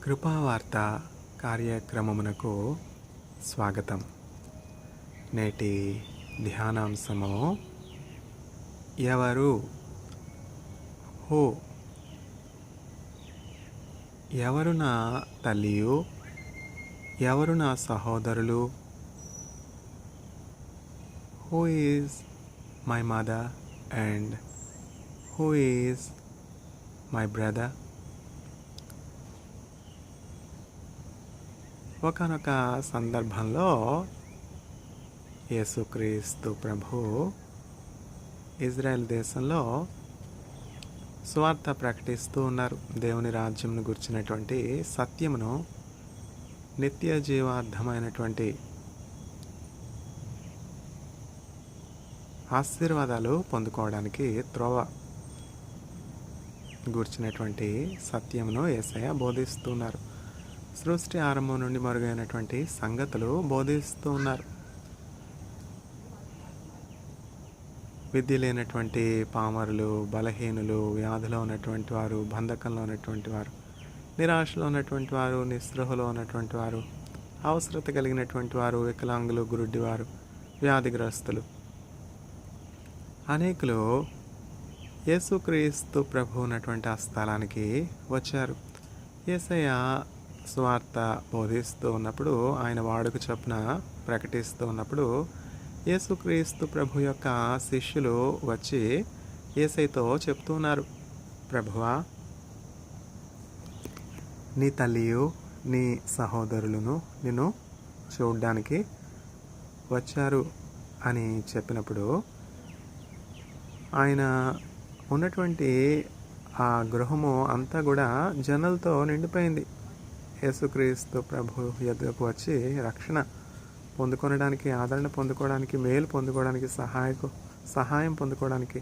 కృపావార్త కార్యక్రమమునకు స్వాగతం. నేటి ధ్యానాంశము ఎవరు, హూ. ఎవరు నా తల్లియు, ఎవరు నా సహోదరులు? Who is my mother and who is my brother? ఒకానొక సందర్భంలో యేసుక్రీస్తు ప్రభు ఇజ్రాయెల్ దేశంలో సువార్త ప్రకటిస్తూ ఉన్నారు. దేవుని రాజ్యంను గుర్చినటువంటి సత్యమును, నిత్య జీవార్థమైనటువంటి ఆశీర్వాదాలు పొందుకోవడానికి త్రోవ గుర్చినటువంటి సత్యమును యేసయ్య బోధిస్తున్నారు. సృష్టి ఆరంభం నుండి మరుగైనటువంటి సంగతులు బోధిస్తూ ఉన్నారు. విద్య లేనటువంటి పామరులు, బలహీనులు, వ్యాధిలో ఉన్నటువంటి వారు, బంధకంలో ఉన్నటువంటి వారు, నిరాశలో ఉన్నటువంటి వారు, నిస్పృహలో ఉన్నటువంటి వారు, అవసరత కలిగినటువంటి వారు, వికలాంగులు, గురుడ్డివారు, వ్యాధిగ్రస్తులు అనేకులు యేసుక్రీస్తు ప్రభు ఉన్నటువంటి ఆ స్థలానికి వచ్చారు. యేసయ్య సువార్త బోధిస్తూ ఉన్నప్పుడు, ఆయన వాడుక చొప్పున ప్రకటిస్తూ ఉన్నప్పుడు యేసుక్రీస్తు ప్రభు యొక్క శిష్యులు వచ్చి యేసయ్యతో చెప్తూ ఉన్నారు, ప్రభువా, నీ తల్లియు నీ సహోదరులను నిన్ను చూడడానికి వచ్చారు అని చెప్పినప్పుడు ఆయన ఉన్నటువంటి ఆ గృహము అంతా కూడా జనాలతో నిండిపోయింది. యేసుక్రీస్తు ప్రభు ఎదురుకు వచ్చి రక్షణ పొందుకొనడానికి, ఆదరణ పొందుకోవడానికి, మేలు పొందుకోవడానికి, సహాయం పొందుకోవడానికి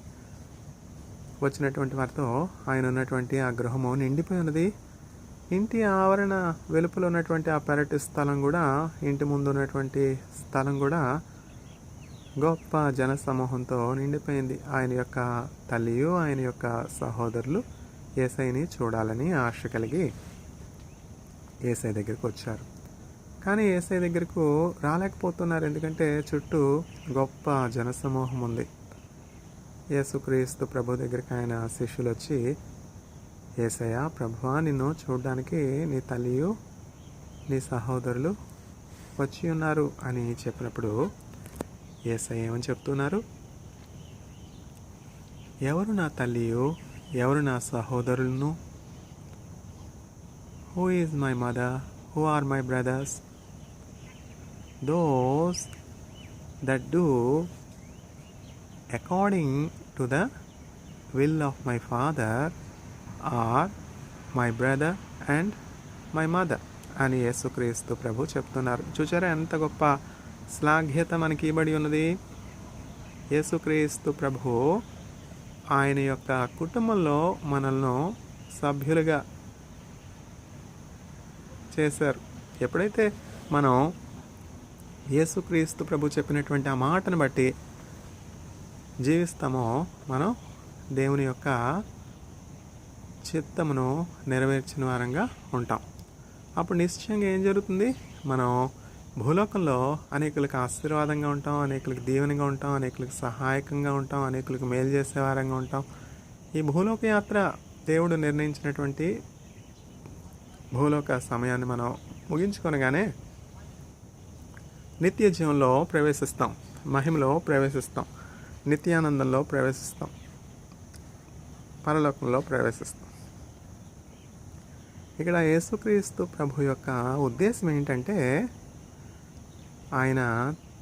వచ్చినటువంటి వారితో ఆయన ఉన్నటువంటి ఆ గృహము నిండిపోయి ఉన్నది. ఇంటి ఆవరణ వెలుపల ఉన్నటువంటి ఆ పెరటి స్థలం కూడా, ఇంటి ముందు ఉన్నటువంటి స్థలం కూడా గొప్ప జన సమూహంతో నిండిపోయింది. ఆయన యొక్క తల్లియు, ఆయన యొక్క సహోదరులు యేసయ్యని చూడాలని ఆశ కలిగి యేసయ్య దగ్గరికి వచ్చారు. కానీ యేసయ్య దగ్గరకు రాలేకపోతున్నారు. ఎందుకంటే చుట్టూ గొప్ప జనసమూహం ఉంది. యేసుక్రీస్తు ప్రభు దగ్గరికి ఆయన శిష్యులు వచ్చి, యేసయ్య, ప్రభువా, నిన్ను చూడడానికి నీ తల్లియు నీ సహోదరులు వచ్చి ఉన్నారు అని చెప్పినప్పుడు యేసయ్య ఏమని చెప్తున్నారు? ఎవరు నా తల్లియు, ఎవరు నా సహోదరులను? Who is my mother? Who are my brothers? Those that do according to the will of my Father are my brother and my mother అని యేసుక్రీస్తు ప్రభు చెప్తున్నారు. చూచారా ఎంత గొప్ప శ్లాఘ్యత మనకి ఇవ్వబడి ఉన్నది. యేసుక్రీస్తు ప్రభు ఆయన యొక్క కుటుంబంలో మనల్ని సభ్యులుగా చేశారు. ఎప్పుడైతే మనం యేసుక్రీస్తు ప్రభు చెప్పినటువంటి ఆ మాటను బట్టి జీవిస్తామో మనం దేవుని యొక్క చిత్తమును నెరవేర్చిన వారంగా ఉంటాం. అప్పుడు నిశ్చయంగా ఏం జరుగుతుంది? మనం భూలోకంలో అనేకులకు ఆశీర్వాదంగా ఉంటాం, అనేకులకు దీవెనగా ఉంటాం, అనేకులకు సహాయకంగా ఉంటాం, అనేకులకు మేలు చేసే వారంగా ఉంటాం. ఈ భూలోక యాత్ర దేవుడు నిర్ణయించినటువంటి భూలోక సమయాన్ని మనం ముగించుకొనగానే నిత్య జీవంలో ప్రవేశిస్తాం, మహిమలో ప్రవేశిస్తాం, నిత్యానందంలో ప్రవేశిస్తాం, పరలోకంలో ప్రవేశిస్తాం. ఇక్కడ యేసుక్రీస్తు ప్రభు యొక్క ఉద్దేశం ఏంటంటే, ఆయన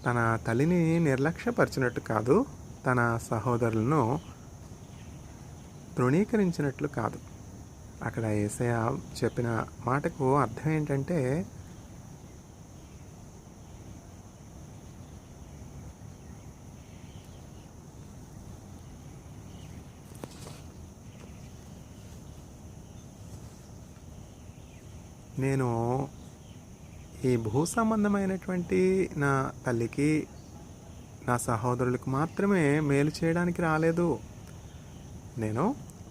తన తల్లిని నిర్లక్ష్యపరిచినట్టు కాదు, తన సహోదరులను తృణీకరించినట్లు కాదు. అక్కడ యేసయ్య చెప్పిన మాటకు అర్థం ఏంటంటే, నేను ఈ భూ సంబంధమైనటువంటి నా తల్లికి, నా సహోదరులకు మాత్రమే మేలు చేయడానికి రాలేదు. నేను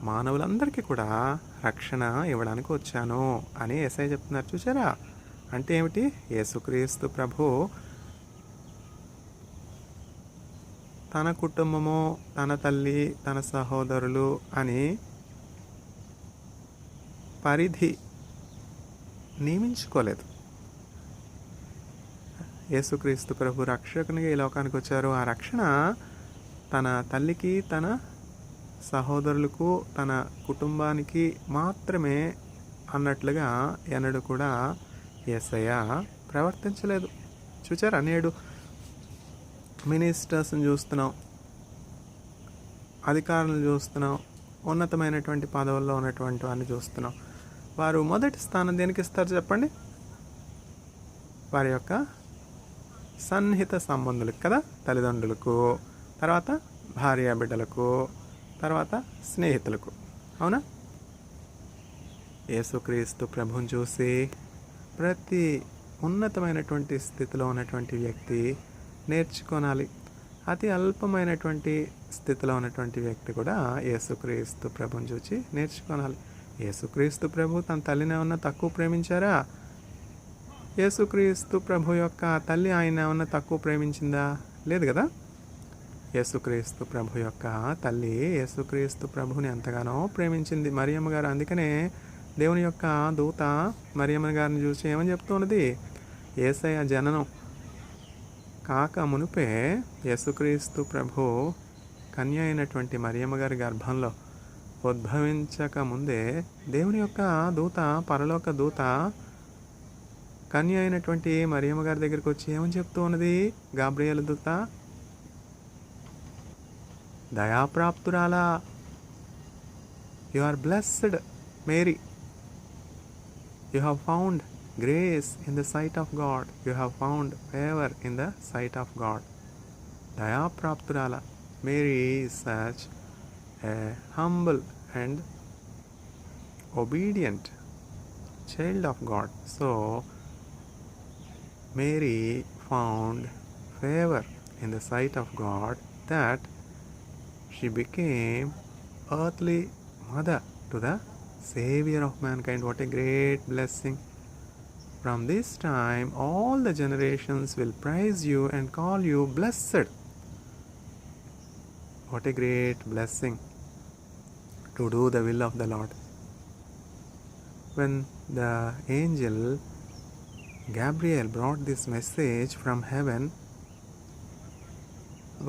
మానవులందరికీ కూడా రక్షణ ఇవ్వడానికి వచ్చాను అని యేసయ్య చెప్తున్నారు. చూసారా? అంటే ఏమిటి? యేసుక్రీస్తు ప్రభు తన కుటుంబము, తన తల్లి, తన సహోదరులు అని పరిధి నియమించుకోలేదు. యేసుక్రీస్తు ప్రభు రక్షకునిగా ఈ లోకానికి వచ్చారు. ఆ రక్షణ తన తల్లికి, తన సహోదరులకు, తన కుటుంబానికి మాత్రమే అన్నట్లుగా ఎన్నడూ కూడా యేసయ్య ప్రవర్తించలేదు. చూచారా? నేడు మినిస్టర్స్ని చూస్తున్నాం, అధికారులను చూస్తున్నాం, ఉన్నతమైనటువంటి పదవుల్లో ఉన్నటువంటి వారిని చూస్తున్నాం. వారు మొదటి స్థానం దేనికి ఇస్తారు చెప్పండి? వారి యొక్క సన్నిహిత సంబంధులకు కదా, తల్లిదండ్రులకు, తర్వాత భార్య బిడ్డలకు, తర్వాత స్నేహితులకు. అవునా? యేసుక్రీస్తు ప్రభువుని చూసి ప్రతి ఉన్నతమైనటువంటి స్థితిలో ఉన్నటువంటి వ్యక్తి నేర్చుకోనాలి. అతి అల్పమైనటువంటి స్థితిలో ఉన్నటువంటి వ్యక్తి కూడా యేసుక్రీస్తు ప్రభువుని చూసి నేర్చుకోనాలి. యేసుక్రీస్తు ప్రభు తన తల్లిని ఏమన్నా తక్కువ ప్రేమించారా? యేసుక్రీస్తు ప్రభు యొక్క తల్లి ఆయన ఏమన్నా తక్కువ ప్రేమించిందా? లేదు కదా. యేసుక్రీస్తు ప్రభు యొక్క తల్లి యేసుక్రీస్తు ప్రభుని ఎంతగానో ప్రేమించింది, మరియమ్మ గారు. అందుకనే దేవుని యొక్క దూత మరియమ్మ గారిని చూసి ఏమని చెప్తున్నది? యేసయ్య జననం కాక మునిపే యేసుక్రీస్తు ప్రభు కన్య అయినటువంటి మరియమ్మ గారి గర్భంలో ఉద్భవించక ముందే దేవుని యొక్క దూత, పరలోక దూత కన్య అయినటువంటి మరియమ్మ గారి దగ్గరికి వచ్చి ఏమని చెప్తూ ఉన్నది? గాబ్రియేలు దూత, దయాప్రాప్తురాలా, you are blessed Mary, you have found grace in the sight of God, you have found favor in the sight of God. Daya Prapturala. Mary is such a humble and obedient child of God. So Mary found favor in the sight of God that she became earthly mother to the Savior of mankind. What a great blessing! From this time, all the generations will praise you and call you blessed. What a great blessing to do the will of the Lord. When the angel Gabriel brought this message from heaven,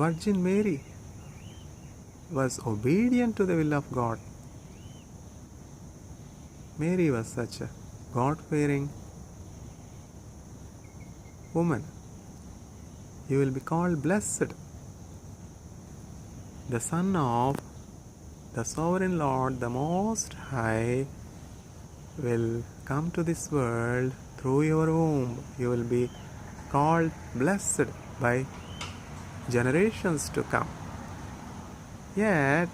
Virgin Mary was obedient to the will of God. Mary was such a God-fearing woman. You will be called blessed. The Son of the Sovereign Lord, the Most High, will come to this world through your womb. You will be called blessed by generations to come. Yet,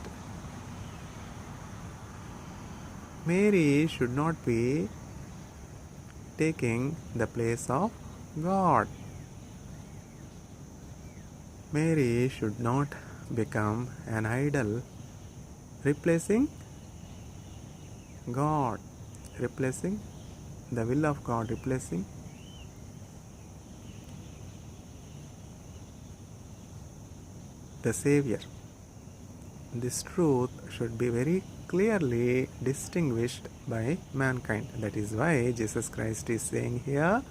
Mary should not be taking the place of God. Mary should not become an idol, replacing God, replacing the will of God, replacing the Savior. This truth should be very clearly distinguished by mankind. That is why Jesus Christ is saying here,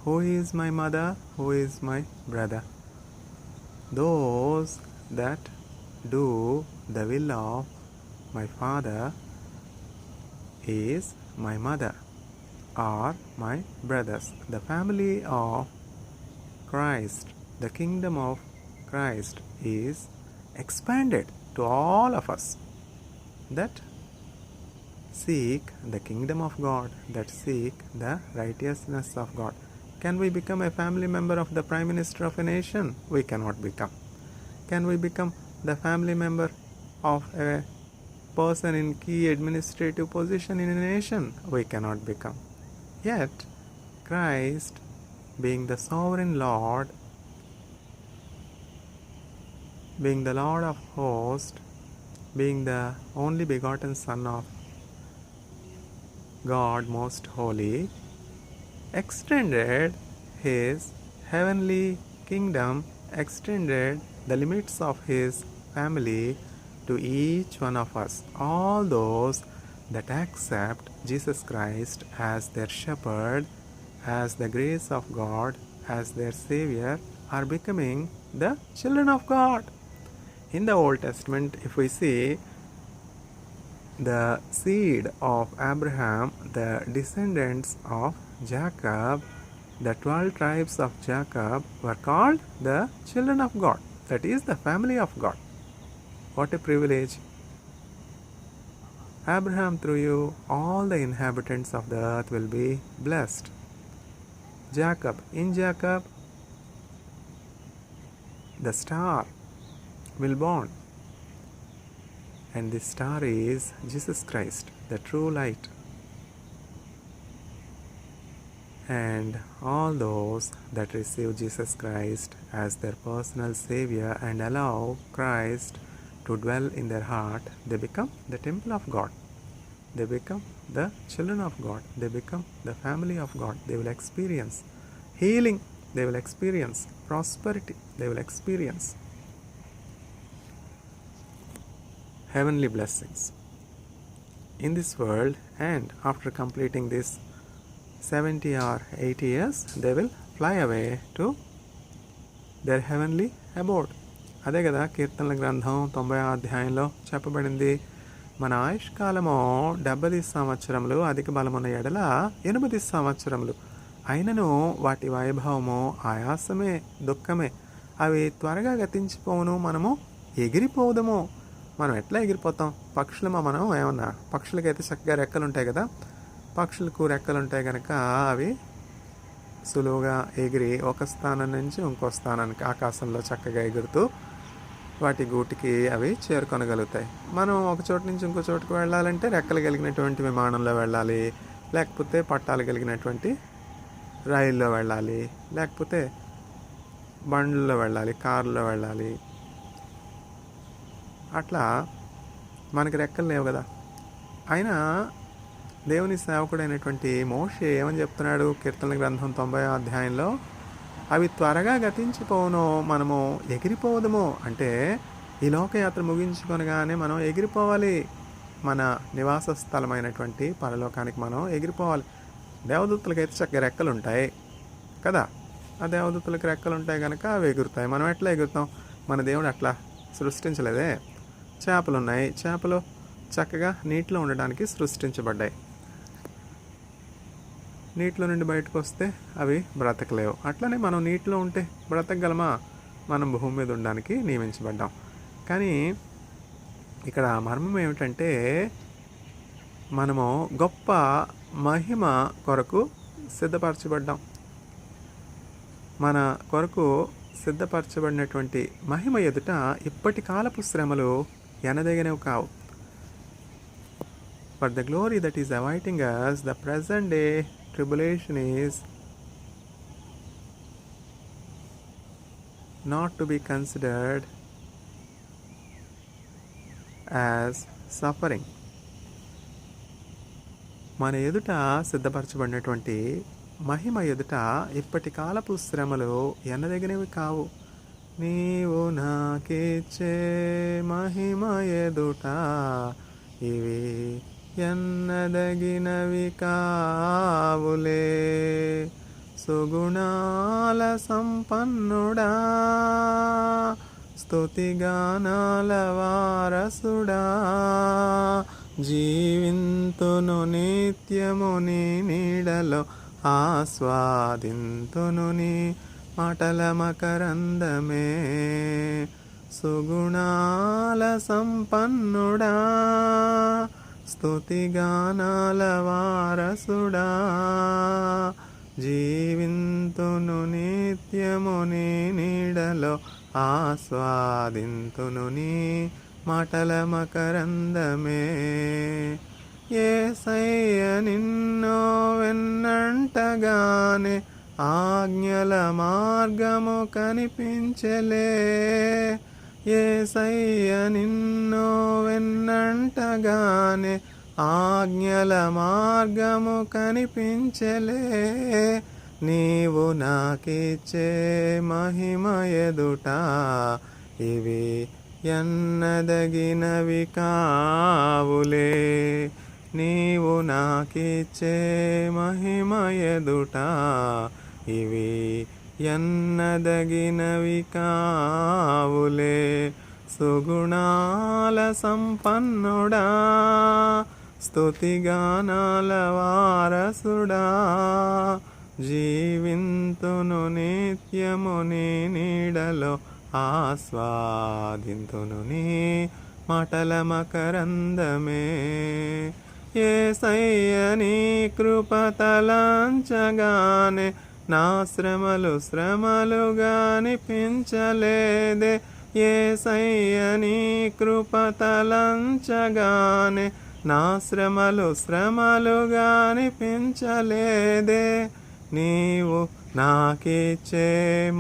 who is my mother? Who is my brother? Those that do the will of my Father is my mother or my brothers. The family of Christ, the kingdom of Christ is expanded to all of us that seek the kingdom of God, that seek the righteousness of God. Can we become a family member of the Prime Minister of a nation? We cannot become. Can we become the family member of a person in key administrative position in a nation? We cannot become. Yet, Christ, being the sovereign Lord, being the Lord of hosts, being the only begotten Son of God most holy, extended his heavenly kingdom, extended the limits of his family to each one of us. All those that accept Jesus Christ as their shepherd, as the grace of God, as their Savior, are becoming the children of God. In the Old Testament, if we see the seed of Abraham, the descendants of Jacob, the 12 tribes of Jacob were called the children of God. That is the family of God. What a privilege. Abraham, through you, all the inhabitants of the earth will be blessed. Jacob, in Jacob, the star will born. And this star is Jesus Christ, the true light. And all those that receive Jesus Christ as their personal Savior and allow Christ to dwell in their heart, they become the temple of God. They become the children of God. They become the family of God. They will experience healing. They will experience prosperity. They will experience heavenly blessings in this world, and after completing this 70 or 80 years, they will fly away to their heavenly abode. అదే కదా కీర్తనల గ్రంథం 90వ అధ్యాయంలో చెప్పబడింది. మన ఆయుష్కాలము 70 సంవత్సరములు, అధిక బలమున్న ఎడల 80 సంవత్సరములు. అయినను వాటి వైభవము ఆయాసమే, దుఃఖమే. అవి త్వరగా గతించిపోవును, మనము ఎగిరిపోదుము. మనం ఎట్లా ఎగిరిపోతాం? పక్షులమా మనం? ఏమన్నా పక్షులకైతే చక్కగా రెక్కలు ఉంటాయి కదా. పక్షులకు రెక్కలు ఉంటాయి కనుక అవి సులువుగా ఎగిరి ఒక స్థానం నుంచి ఇంకో స్థానానికి ఆకాశంలో చక్కగా ఎగురుతూ వాటి గూటికి అవి చేరుకొనగలుగుతాయి. మనం ఒక చోటు నుంచి ఇంకో చోటుకు వెళ్ళాలంటే రెక్కలు కలిగినటువంటి విమానంలో వెళ్ళాలి, లేకపోతే పట్టాలు కలిగినటువంటి రైల్లో వెళ్ళాలి, లేకపోతే బండ్లలో వెళ్ళాలి, కారులో వెళ్ళాలి. అట్లా మనకి రెక్కలు లేవు కదా. అయినా దేవుని సేవకుడైనటువంటి మోషే ఏమని చెప్తున్నాడు కీర్తనల గ్రంథం 90వ అధ్యాయంలో? అవి త్వరగా గతించిపోవును, మనము ఎగిరిపోవదము. అంటే ఈ లోకయాత్ర ముగించుకొనగానే మనం ఎగిరిపోవాలి. మన నివాస స్థలమైనటువంటి పరలోకానికి మనం ఎగిరిపోవాలి. దేవదూతలకైతే చక్కగా రెక్కలు ఉంటాయి కదా. ఆ దేవదూతలకు రెక్కలు ఉంటాయి కనుక అవి ఎగురుతాయి. మనం ఎట్లా ఎగురుతాం? మన దేవుడు అట్లా సృష్టించలేదే. చేపలు ఉన్నాయి, చేపలు చక్కగా నీటిలో ఉండడానికి సృష్టించబడ్డాయి. నీటిలో నుండి బయటకు వస్తే అవి బ్రతకలేవు. అట్లనే మనం నీటిలో ఉంటే బ్రతకగలమా? మనం భూమి మీద ఉండడానికి నియమించబడ్డాం. కానీ ఇక్కడ మర్మం ఏమిటంటే, మనము గొప్ప మహిమ కొరకు సిద్ధపరచబడ్డాం. మన కొరకు సిద్ధపరచబడినటువంటి మహిమ ఎదుట ఇప్పటి కాలపు శ్రమలు ఎనదగినవి కావు. But the glory that is awaiting us, the present day tribulation, is not to be considered as suffering. మన ఎదుట సిద్ధపరచబడినటువంటి మహిమ ఎదుట ఇప్పటి కాలపు శ్రమలు ఎనదగినవి కావు. నీవు నాకిచ్చే మహిమ ఎదుట ఇవి ఎన్నదగినవి కావులే. సుగుణాల సంపన్నుడా, స్తుతిగానాల వారసుడా, జీవింతును నిత్యము నీ నీడలో, ఆస్వాదింతును నీ మాటల మకరందమే. సుగుణాల సంపన్నుడా, స్తుతిగానాల వారసుడా, జీవింతును నిత్యము నీ నీడలో, ఆస్వాదింతును నీ మాటల మకరందమే. యేసయ్య నిన్నో వెన్నంటగానే ఆజ్ఞల మార్గము కనిపించలే. యేసయ్య నిన్నో వెన్నంటగానే ఆజ్ఞల మార్గము కనిపించలే, నీవు నాకిచ్చే మహిమ ఎదుట ఇవి ఎన్నదగినవి కావులే. నీవు నాకిచ్చే మహిమ ఎదుట ఇవి ఎన్నదగినవి కావులే. సుగుణాల సంపన్నుడా, స్తుతిగానాల వారసుడా, జీవింతును నిత్యము నీ నీడలో, ఆస్వాదింతును నీ మాటల మకరందమే. యేసయ్య నీ కృప తలంచగానే నా శ్రమలు శ్రమలుగా అనిపించలేదే. యేసయ్య నీ కృప తలంచగానే నా శ్రమలు శ్రమలుగా అనిపించలేదే. నీవు నాకిచ్చే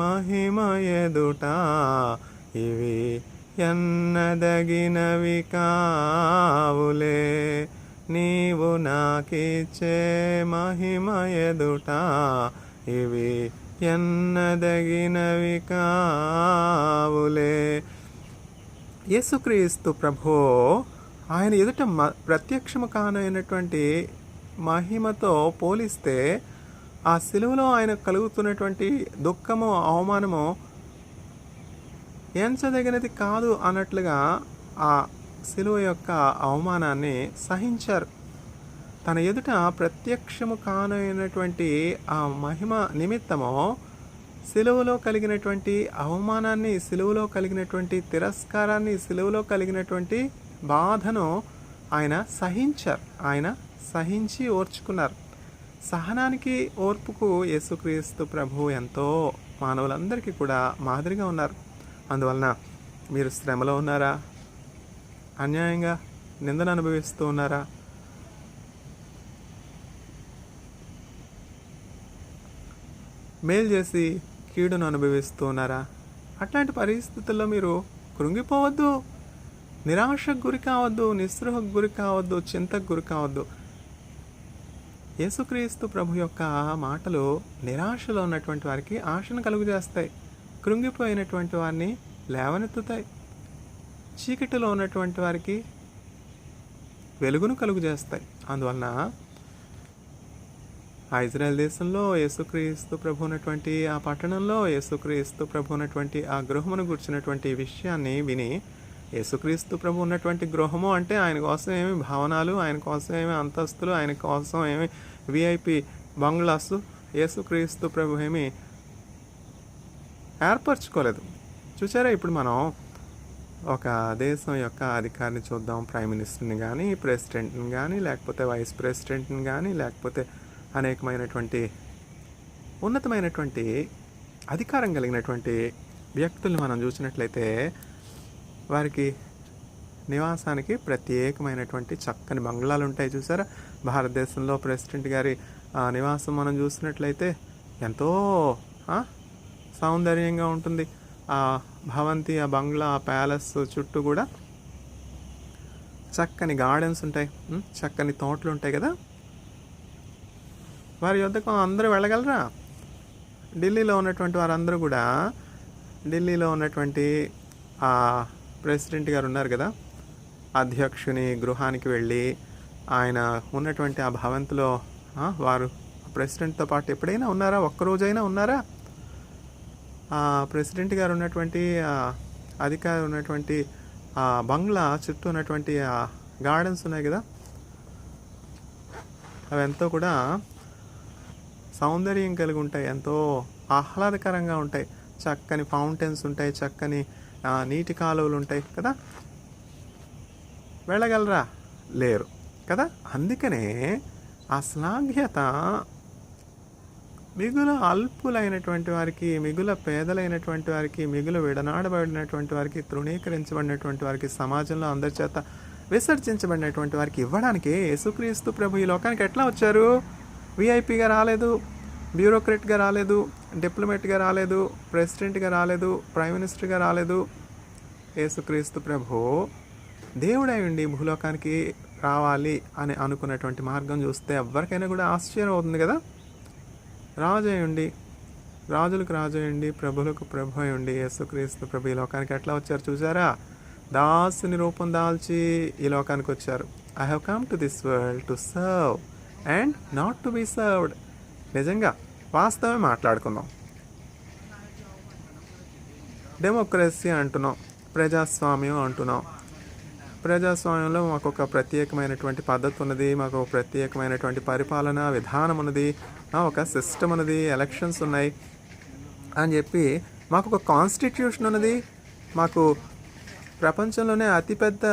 మహిమ ఎదుట ఇవి ఎన్నదగినవి కావులే. నీవు నాకిచ్చే మహిమ ఎదుట ఇవి ఎన్నదగినవి కావులే. యేసుక్రీస్తు ప్రభు ఆయన ఎదుట ప్రత్యక్షము కానైనటువంటి మహిమతో పోలిస్తే ఆ సిలువలో ఆయన కలుగుతున్నటువంటి దుఃఖము అవమానము ఎంచదగినది కాదు అన్నట్లుగా ఆ సిలువ యొక్క అవమానాన్ని సహించారు. తన ఎదుట ప్రత్యక్షము కానైనటువంటి ఆ మహిమ నిమిత్తము సిలువలో కలిగినటువంటి అవమానాన్ని, సిలువలో కలిగినటువంటి తిరస్కారాన్ని, సిలువలో కలిగినటువంటి బాధను ఆయన సహించారు. ఆయన సహించి ఓర్చుకున్నారు. సహనానికి, ఓర్పుకు యేసుక్రీస్తు ప్రభు ఎంతో మానవులందరికీ కూడా మాదిరిగా ఉన్నారు. అందువలన మీరు శ్రమలో ఉన్నారా? అన్యాయంగా నిందను అనుభవిస్తూ ఉన్నారా? మేలు చేసి కీడును అనుభవిస్తూ ఉన్నారా? అట్లాంటి పరిస్థితుల్లో మీరు కృంగిపోవద్దు, నిరాశకు గురి కావద్దు, నిస్పృహకు గురి కావద్దు, చింతకు గురి కావద్దు. యేసుక్రీస్తు ప్రభు యొక్క మాటలు నిరాశలో ఉన్నటువంటి వారికి ఆశను కలుగజేస్తాయి, కృంగిపోయినటువంటి వారిని లేవనెత్తుతాయి, చీకటిలో ఉన్నటువంటి వారికి వెలుగును కలుగజేస్తాయి. అందువలన ఆ ఇజ్రాయెల్ దేశంలో యేసుక్రీస్తు ప్రభు ఉన్నటువంటి ఆ పట్టణంలో యేసుక్రీస్తు ప్రభు ఉన్నటువంటి ఆ గృహమును గుర్చినటువంటి విషయాన్ని విని, యేసుక్రీస్తు ప్రభు ఉన్నటువంటి గృహము అంటే ఆయన కోసం ఏమి భవనాలు, ఆయన కోసం ఏమి అంతస్తులు, ఆయన కోసం ఏమి విఐపి బంగ్లాసు యేసుక్రీస్తు ప్రభు ఏమి ఏర్పరచుకోలేదు. చూసారా, ఇప్పుడు మనం ఒక దేశం యొక్క అధికారిని చూద్దాం. ప్రైమ్ మినిస్టర్ని కానీ, ప్రెసిడెంట్ని కానీ, లేకపోతే వైస్ ప్రెసిడెంట్ని కానీ, లేకపోతే అనేకమైనటువంటి ఉన్నతమైనటువంటి అధికారం కలిగినటువంటి వ్యక్తుల్ని మనం చూసినట్లయితే వారికి నివాసానికి ప్రత్యేకమైనటువంటి చక్కని బంగ్లాలు ఉంటాయి. చూసారా, భారతదేశంలో ప్రెసిడెంట్ గారి నివాసం మనం చూసినట్లయితే ఎంతో సౌందర్యంగా ఉంటుంది. ఆ భవంతి, ఆ బంగ్లా, ఆ ప్యాలెస్ చుట్టూ కూడా చక్కని గార్డెన్స్ ఉంటాయి, చక్కని తోటలు ఉంటాయి కదా. వారి యొద్దకు అందరూ వెళ్ళగలరా? ఢిల్లీలో ఉన్నటువంటి వారందరూ కూడా, ఢిల్లీలో ఉన్నటువంటి ఆ ప్రెసిడెంట్ గారు ఉన్నారు కదా, అధ్యక్షుని గృహానికి వెళ్ళి ఆయన ఉన్నటువంటి ఆ భవంతిలో వారు ప్రెసిడెంట్తో పాటు ఎప్పుడైనా ఉన్నారా? ఒక్కరోజైనా ఉన్నారా? ఆ ప్రెసిడెంట్ గారు ఉన్నటువంటి అధికారి ఉన్నటువంటి ఆ బంగ్లా చుట్టూ ఉన్నటువంటి ఆ గార్డెన్స్ ఉన్నాయి కదా, అవి ఎంతో కూడా సౌందర్యం కలిగి ఉంటాయి, ఎంతో ఆహ్లాదకరంగా ఉంటాయి. చక్కని ఫౌంటైన్స్ ఉంటాయి, చక్కని నీటి కాలువలు ఉంటాయి కదా. వెళ్ళగలరా? లేరు కదా. అందుకనే ఆ శ్లాఘ్యత మిగుల అల్పులైనటువంటి వారికి, మిగుల పేదలైనటువంటి వారికి, మిగుల విడనాడబడినటువంటి వారికి, తృణీకరించబడినటువంటి వారికి, సమాజంలో అందరి చేత విసర్జించబడినటువంటి వారికి ఇవ్వడానికి యేసుక్రీస్తు ప్రభు ఈ లోకానికి ఎట్లా వచ్చారు? విఐపిగా రాలేదు, బ్యూరోక్రట్గా రాలేదు, డిప్లొమేట్గా రాలేదు, ప్రెసిడెంట్గా రాలేదు, ప్రైమ్ మినిస్టర్గా రాలేదు. యేసుక్రీస్తు ప్రభు దేవుడై ఉండి భూలోకానికి రావాలి అని అనుకున్నటువంటి మార్గం చూస్తే ఎవరికైనా కూడా ఆశ్చర్యం అవుతుంది కదా. రాజు అయ్యండి, రాజులకు రాజు అయ్యండి, ప్రభులకు ప్రభు అయ్యండి యేసుక్రీస్తు ప్రభు ఈ లోకానికి ఎట్లా వచ్చారు చూసారా? దాసుని రూపం దాల్చి ఈ లోకానికి వచ్చారు. I have come to this world to serve and not to be served. నిజంగా వాస్తవమే మాట్లాడుకుందాం. డెమోక్రసీ అంటున్నాం, ప్రజాస్వామ్యం అంటున్నాం. ప్రజాస్వామ్యంలో మాకు ఒక ప్రత్యేకమైనటువంటి పద్ధతి ఉన్నది, మాకు ఒక ప్రత్యేకమైనటువంటి పరిపాలన విధానం ఉన్నది, ఒక సిస్టమ్ ఉన్నది, ఎలక్షన్స్ ఉన్నాయి అని చెప్పి మాకు ఒక కాన్స్టిట్యూషన్ ఉన్నది, మాకు ప్రపంచంలోనే అతిపెద్ద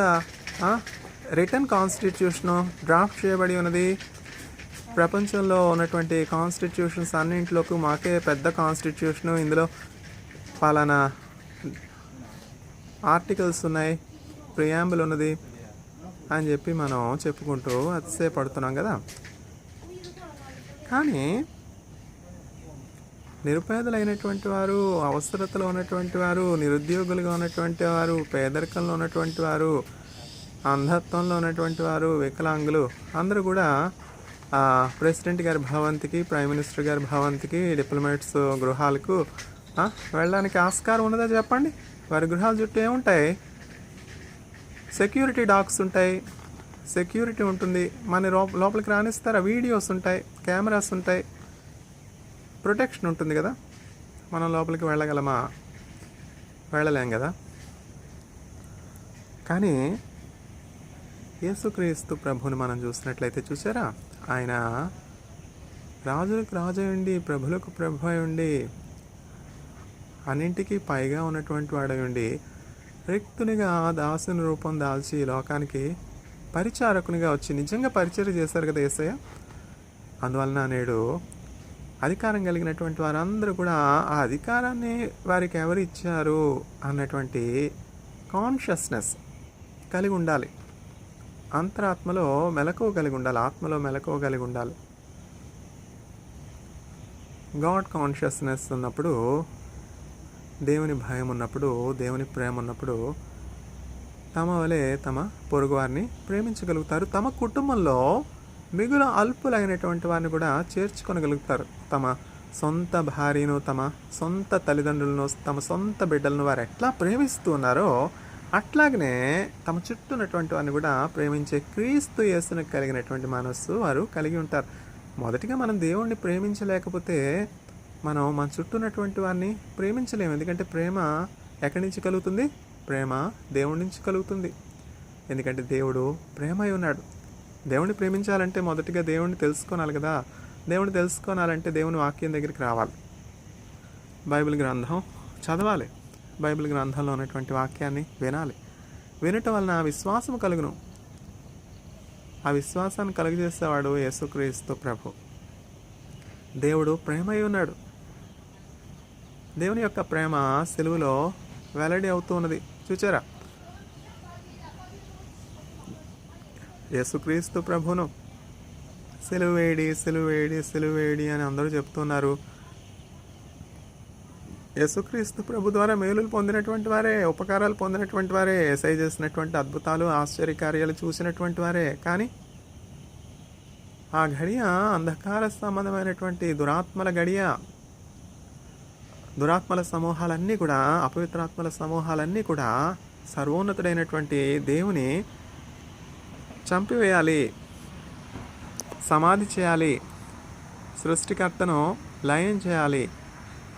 రిటర్న్ కాన్స్టిట్యూషను డ్రాఫ్ట్ చేయబడి ఉన్నది. ప్రపంచంలో ఉన్నటువంటి కాన్స్టిట్యూషన్స్ అన్నింటిలోకి మాకే పెద్ద కాన్స్టిట్యూషను, ఇందులో పలానా ఆర్టికల్స్ ఉన్నాయి, ప్రియాంబుల్ ఉన్నది అని చెప్పి మనం చెప్పుకుంటూ అతిశయపడుతున్నాం కదా. కానీ నిరుపేదలైనటువంటి వారు, అవసరతలో ఉన్నటువంటి వారు, నిరుద్యోగులుగా ఉన్నటువంటి వారు, పేదరికంలో ఉన్నటువంటి వారు, అంధత్వంలో ఉన్నటువంటి వారు, వికలాంగులు అందరూ కూడా ప్రెసిడెంట్ గారి భవంతికి, ప్రైమ్ మినిస్టర్ గారి భవంతికి, డిప్లొమాట్స్ గృహాలకు వెళ్ళడానికి ఆస్కారం ఉన్నదా చెప్పండి? వారి గృహాల చుట్టూ ఏముంటాయి? సెక్యూరిటీ డాగ్స్ ఉంటాయి, సెక్యూరిటీ ఉంటుంది, మన లోపలికి రానిస్తారా? వీడియోస్ ఉంటాయి, కెమెరాస్ ఉంటాయి, ప్రొటెక్షన్ ఉంటుంది కదా. మనం లోపలికి వెళ్ళగలమా? వెళ్ళలేం కదా. కానీ యేసుక్రీస్తు ప్రభుని మనం చూసినట్లయితే చూసారా, ఆయన రాజులకు రాజు అయ్యండి, ప్రభులకు ప్రభు అయ్యండి, అన్నింటికీ పైగా ఉన్నటువంటి వాడయండి, రిక్తునిగా దాసుని రూపం దాల్చి లోకానికి పరిచారకునిగా వచ్చి నిజంగా పరిచర్య చేశారు కదా యేసయ్య. అందువలన నేడు అధికారం కలిగినటువంటి వారందరూ కూడా ఆ అధికారాన్ని వారికి ఎవరు ఇచ్చారు అన్నటువంటి కాన్షియస్నెస్ కలిగి ఉండాలి. అంతరాత్మలో మెలకువ కలిగి ఉండాలి, ఆత్మలో మెలకువ కలిగి ఉండాలి. గాడ్ కాన్షియస్నెస్ ఉన్నప్పుడు, దేవుని భయం ఉన్నప్పుడు, దేవుని ప్రేమ ఉన్నప్పుడు తమ వలె తమ పొరుగువారిని ప్రేమించగలుగుతారు. తమ కుటుంబంలో మిగులు అల్పులైనటువంటి వారిని కూడా చేర్చుకొనగలుగుతారు. తమ సొంత భార్యను, తమ సొంత తల్లిదండ్రులను, తమ సొంత బిడ్డలను వారు ఎట్లా ప్రేమిస్తూ ఉన్నారో అట్లాగనే తమ చుట్టూ ఉన్నటువంటి వారిని కూడా ప్రేమించే క్రీస్తు యేసును కలిగినటువంటి మనస్సు వారు కలిగి ఉంటారు. మొదటిగా మనం దేవుణ్ణి ప్రేమించలేకపోతే మనం మన చుట్టూ ఉన్నటువంటి వారిని ప్రేమించలేము. ఎందుకంటే ప్రేమ ఎక్కడి నుంచి కలుగుతుంది? ప్రేమ దేవుడి నుంచి కలుగుతుంది. ఎందుకంటే దేవుడు ప్రేమ అయి ఉన్నాడు. దేవుణ్ణి ప్రేమించాలంటే మొదటిగా దేవుణ్ణి తెలుసుకోవాలి కదా. దేవుణ్ణి తెలుసుకోవాలంటే దేవుని వాక్యం దగ్గరికి రావాలి, బైబిల్ గ్రంథం చదవాలి, బైబిల్ గ్రంథంలో ఉన్నటువంటి వాక్యాన్ని వినాలి. వినటం వలన విశ్వాసం కలుగును. ఆ విశ్వాసాన్ని కలుగజేసేవాడు యేసుక్రీస్తు ప్రభు. దేవుడు ప్రేమ అయి ఉన్నాడు. దేవుని యొక్క ప్రేమ సిలువలో వెల్లడి అవుతూ ఉన్నది. చూచారా? యేసుక్రీస్తు ప్రభును సిలువేడి సిలువేడి సిలువేడి అని అందరూ చెప్తున్నారు. యేసుక్రీస్తు ప్రభు ద్వారా మేలులు పొందినటువంటి వారే, ఉపకారాలు పొందినటువంటి వారే, యేసయ్య చేసినటువంటి అద్భుతాలు ఆశ్చర్యకార్యాలు చూసినటువంటి వారే. కానీ ఆ గడియ అంధకార సంబంధమైనటువంటి దురాత్మల గడియ. దురాత్మల సమూహాలన్నీ కూడా, అపవిత్రాత్మల సమూహాలన్నీ కూడా సర్వోన్నతుడైనటువంటి దేవుని చంపివేయాలి, సమాధి చేయాలి, సృష్టికర్తను లయం చేయాలి.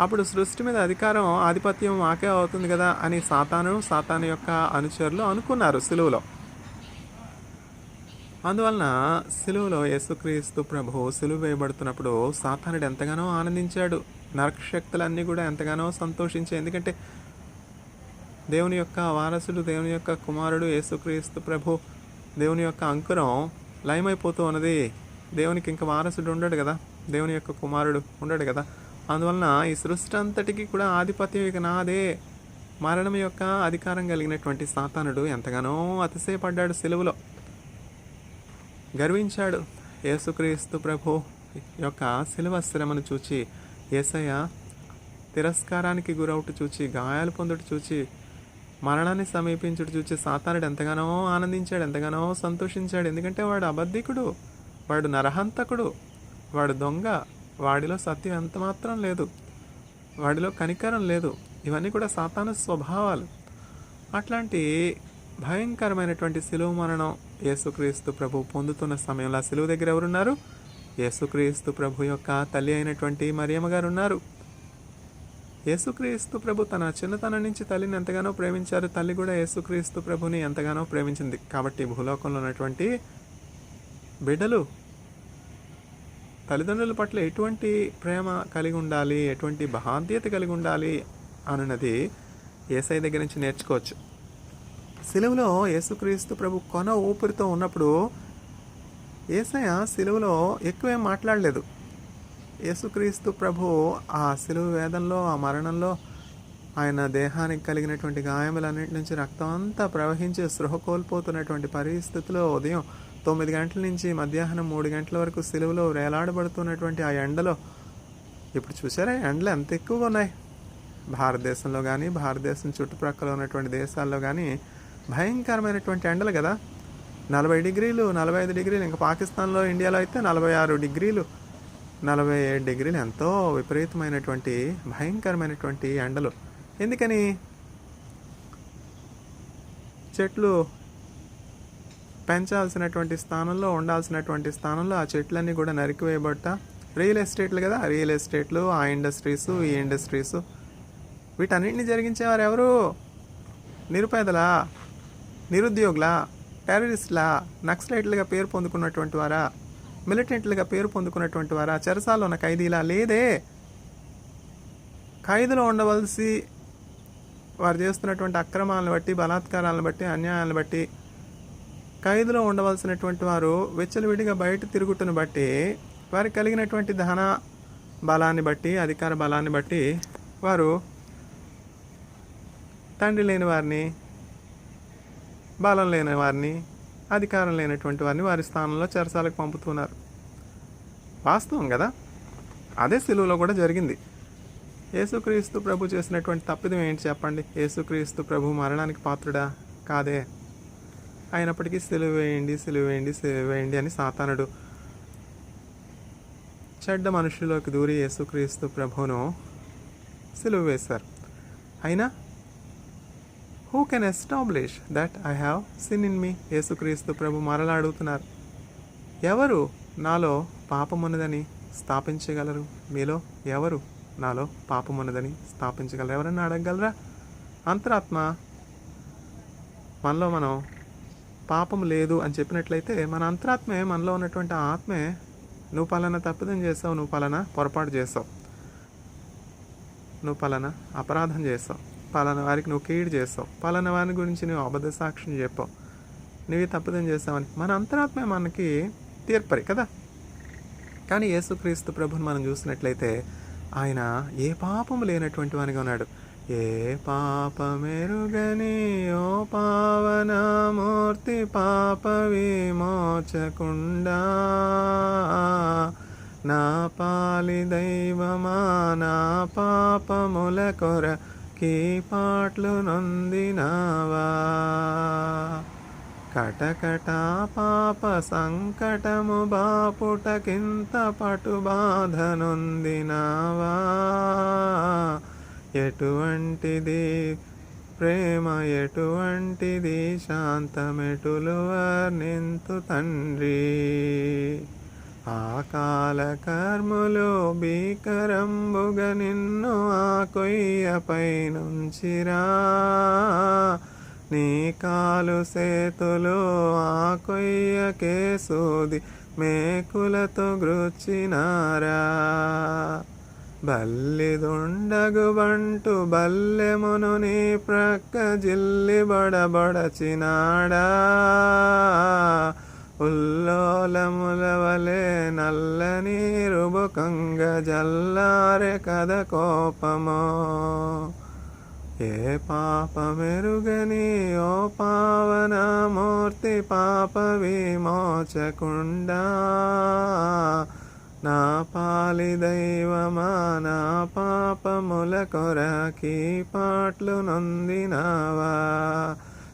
అప్పుడు సృష్టి మీద అధికారం, ఆధిపత్యం మాకే అవుతుంది కదా అని సాతాను యొక్క అనుచరులు అనుకున్నారు సిలువలో. అందువలన సిలువలో యేసుక్రీస్తు ప్రభు సిలువ వేయబడుతున్నప్పుడు సాతానుడు ఎంతగానో ఆనందించాడు. నరకశక్తులన్నీ కూడా ఎంతగానో సంతోషించాయి. ఎందుకంటే దేవుని యొక్క వారసుడు, దేవుని యొక్క కుమారుడు యేసుక్రీస్తు ప్రభు, దేవుని యొక్క అంకురం లయమైపోతూ ఉన్నది. దేవునికి ఇంకా వారసుడు ఉండడు కదా, దేవుని యొక్క కుమారుడు ఉండడు కదా. అందువలన ఈ సృష్టి అంతటికి కూడా ఆధిపత్యం ఇక నాదే. మరణం యొక్క అధికారం కలిగినటువంటి సాతానుడు ఎంతగానో అతిశయపడ్డాడు, సిలువలో గర్వించాడు. యేసుక్రీస్తు ప్రభు యొక్క సిలువ శ్రమను చూచి, యేసయ్య తిరస్కారానికి గురవుట చూచి, గాయాలు పొందుట చూచి మరణాన్ని సమీపించుడు చూచి సాతానుడు ఎంతగానో ఆనందించాడు, ఎంతగానో సంతోషించాడు. ఎందుకంటే వాడు అబద్ధికుడు, వాడు నరహంతకుడు, వాడు దొంగ, వాడిలో సత్యం ఎంత మాత్రం లేదు, వాడిలో కనికరం లేదు. ఇవన్నీ కూడా సాతాను స్వభావాలు. అట్లాంటి భయంకరమైనటువంటి శిలువ మరణం యేసుక్రీస్తు ప్రభు పొందుతున్న సమయంలో ఆ శిలువ దగ్గర ఎవరున్నారు? యేసుక్రీస్తు ప్రభు యొక్క తల్లి అయినటువంటి మరియమ్మ గారు ఉన్నారు. యేసుక్రీస్తు ప్రభు తన చిన్నతనం నుంచి తల్లిని ఎంతగానో ప్రేమించారు. తల్లి కూడా యేసుక్రీస్తు ప్రభుని ఎంతగానో ప్రేమించింది. కాబట్టి భూలోకంలో ఉన్నటువంటి బిడ్డలు తల్లిదండ్రుల పట్ల ఎటువంటి ప్రేమ కలిగి ఉండాలి, ఎటువంటి బాధ్యత కలిగి ఉండాలి అన్నది యేసయ్య దగ్గర నుంచి నేర్చుకోవచ్చు. సిలువలో యేసుక్రీస్తు ప్రభు కొన ఊపిరితో ఉన్నప్పుడు యేసయ్య సిలువలో ఎక్కువేం మాట్లాడలేదు. యేసుక్రీస్తు ప్రభు ఆ సిలువ వేదంలో, ఆ మరణంలో ఆయన దేహానికి కలిగినటువంటి గాయములన్నింటి నుంచి రక్తం అంతా ప్రవహించి స్పృహ కోల్పోతున్నటువంటి పరిస్థితిలో ఉదయం 9 గంటల నుంచి మధ్యాహ్నం 3 గంటల వరకు సిలువలో వేలాడబడుతున్నటువంటి ఆ ఎండలో, ఇప్పుడు చూసారా ఎండలు ఎంత ఎక్కువగా ఉన్నాయి. భారతదేశంలో కానీ, భారతదేశం చుట్టుప్రక్కల ఉన్నటువంటి దేశాల్లో కానీ భయంకరమైనటువంటి ఎండలు కదా. 40 డిగ్రీలు, 45 డిగ్రీలు, ఇంకా పాకిస్తాన్లో, ఇండియాలో అయితే 46 డిగ్రీలు, 47 డిగ్రీలు, ఎంతో విపరీతమైనటువంటి భయంకరమైనటువంటి ఎండలు. ఎందుకని? చెట్లు పెంచాల్సినటువంటి స్థానంలో, ఉండాల్సినటువంటి స్థానంలో ఆ చెట్లన్నీ కూడా నరికివేయబడతా రియల్ ఎస్టేట్లు కదా, రియల్ ఎస్టేట్లు, ఆ ఇండస్ట్రీసు, ఈ ఇండస్ట్రీసు, వీటన్నింటినీ జరిగించేవారు ఎవరు? నిరుపేదలా, నిరుద్యోగులా, టెర్రరిస్టులా, నక్సలైట్లుగా పేరు పొందుకున్నటువంటి వారా, మిలిటెంట్లుగా పేరు పొందుకున్నటువంటి వారా, చెరసాల్లో ఉన్న ఖైదీలా? లేదే. ఖైదులో ఉండవలసి వారు చేస్తున్నటువంటి అక్రమాలను బట్టి, బలాత్కారాలను బట్టి, అన్యాయాలను బట్టి ఖైదులో ఉండవలసినటువంటి వారు వెచ్చలవిడిగా బయట తిరుగుతున్న బట్టి, వారికి కలిగినటువంటి ధన బలాన్ని బట్టి, అధికార బలాన్ని బట్టి వారు తండ్రి లేని వారిని, బలం లేని వారిని, అధికారం లేనటువంటి వారిని వారి స్థానంలో చెరసాలకు పంపుతున్నారు. వాస్తవం కదా. అదే సిలువలో కూడా జరిగింది. యేసుక్రీస్తు ప్రభు చేసినటువంటి తప్పిదం ఏంటి చెప్పండి? యేసుక్రీస్తు ప్రభు మరణానికి పాత్రుడా? కాదే. అయినప్పటికీ సిలువ వేయండి, సిలువ వేయండి, సిలువ వేయండి అని సాతానుడు చెడ్డ మనుషుల్లోకి దూరి యేసుక్రీస్తు ప్రభువును సిలువ వేశారు. అయినా who can establish that I have sin in me? యేసుక్రీస్తు ప్రభు మరలా అడుగుతున్నారు, ఎవరు నాలో పాపమున్నదని స్థాపించగలరు? మీలో ఎవరు నాలో పాపమున్నదని స్థాపించగలరు? ఎవరన్నా అడగగలరా? అంతరాత్మ మనలో మనం పాపం లేదు అని చెప్పినట్లయితే మన అంతరాత్మే, మనలో ఉన్నటువంటి ఆత్మే, నువ్వు పలానా తప్పిదం చేసావు, నువ్వు పలానా పొరపాటు చేసావు, నువ్వు పలానా అపరాధం చేసావు, పలానా వారికి నువ్వు కీడు చేసావు, పలానా వారి గురించి నువ్వు అబద్ధ సాక్ష్యం చెప్పావు, నువ్వు తప్పిదం చేసావని మన అంతరాత్మే మనకి తీర్పరి కదా. కానీ యేసుక్రీస్తు ప్రభుని మనం చూసినట్లయితే ఆయన ఏ పాపము లేనటువంటి వానిగా ఉన్నాడు. ఏ పాపమెరుగని ఓ పావనమూర్తి, పాప విమోచకుండా, నా పాలి దైవమా, నా పాపముల కొరకి పాట్లు నొందినావా, కటకట పాప సంకటము బాపుటకింత పటు బాధ నొందినావా, ఎటువంటిది ప్రేమ, ఎటువంటిది శాంతమెటులు వర్ణింతు తండ్రి, ఆ కాల కర్ములు భీకరంబుగ నిన్ను ఆ కొయ్యపై నుంచిరా, నీ కాలు సేతులు ఆ కొయ్యకే సూది మేకులతో గ్రుచ్చినారా, బల్లిదుండగు బంటు బల్లెమును నీ ప్రక్క జిల్లి బడబడచినాడా, ఉల్లోలముల వలె నల్లని రుబుకంగ జల్లారె కథ కోపమో, ఏ పాపమెరుగని ఓ పావనమూర్తి, పాప విమోచకుండా, నా పాలి దైవమా నా పాపముల కొరకి పాట్లు నొందినావా.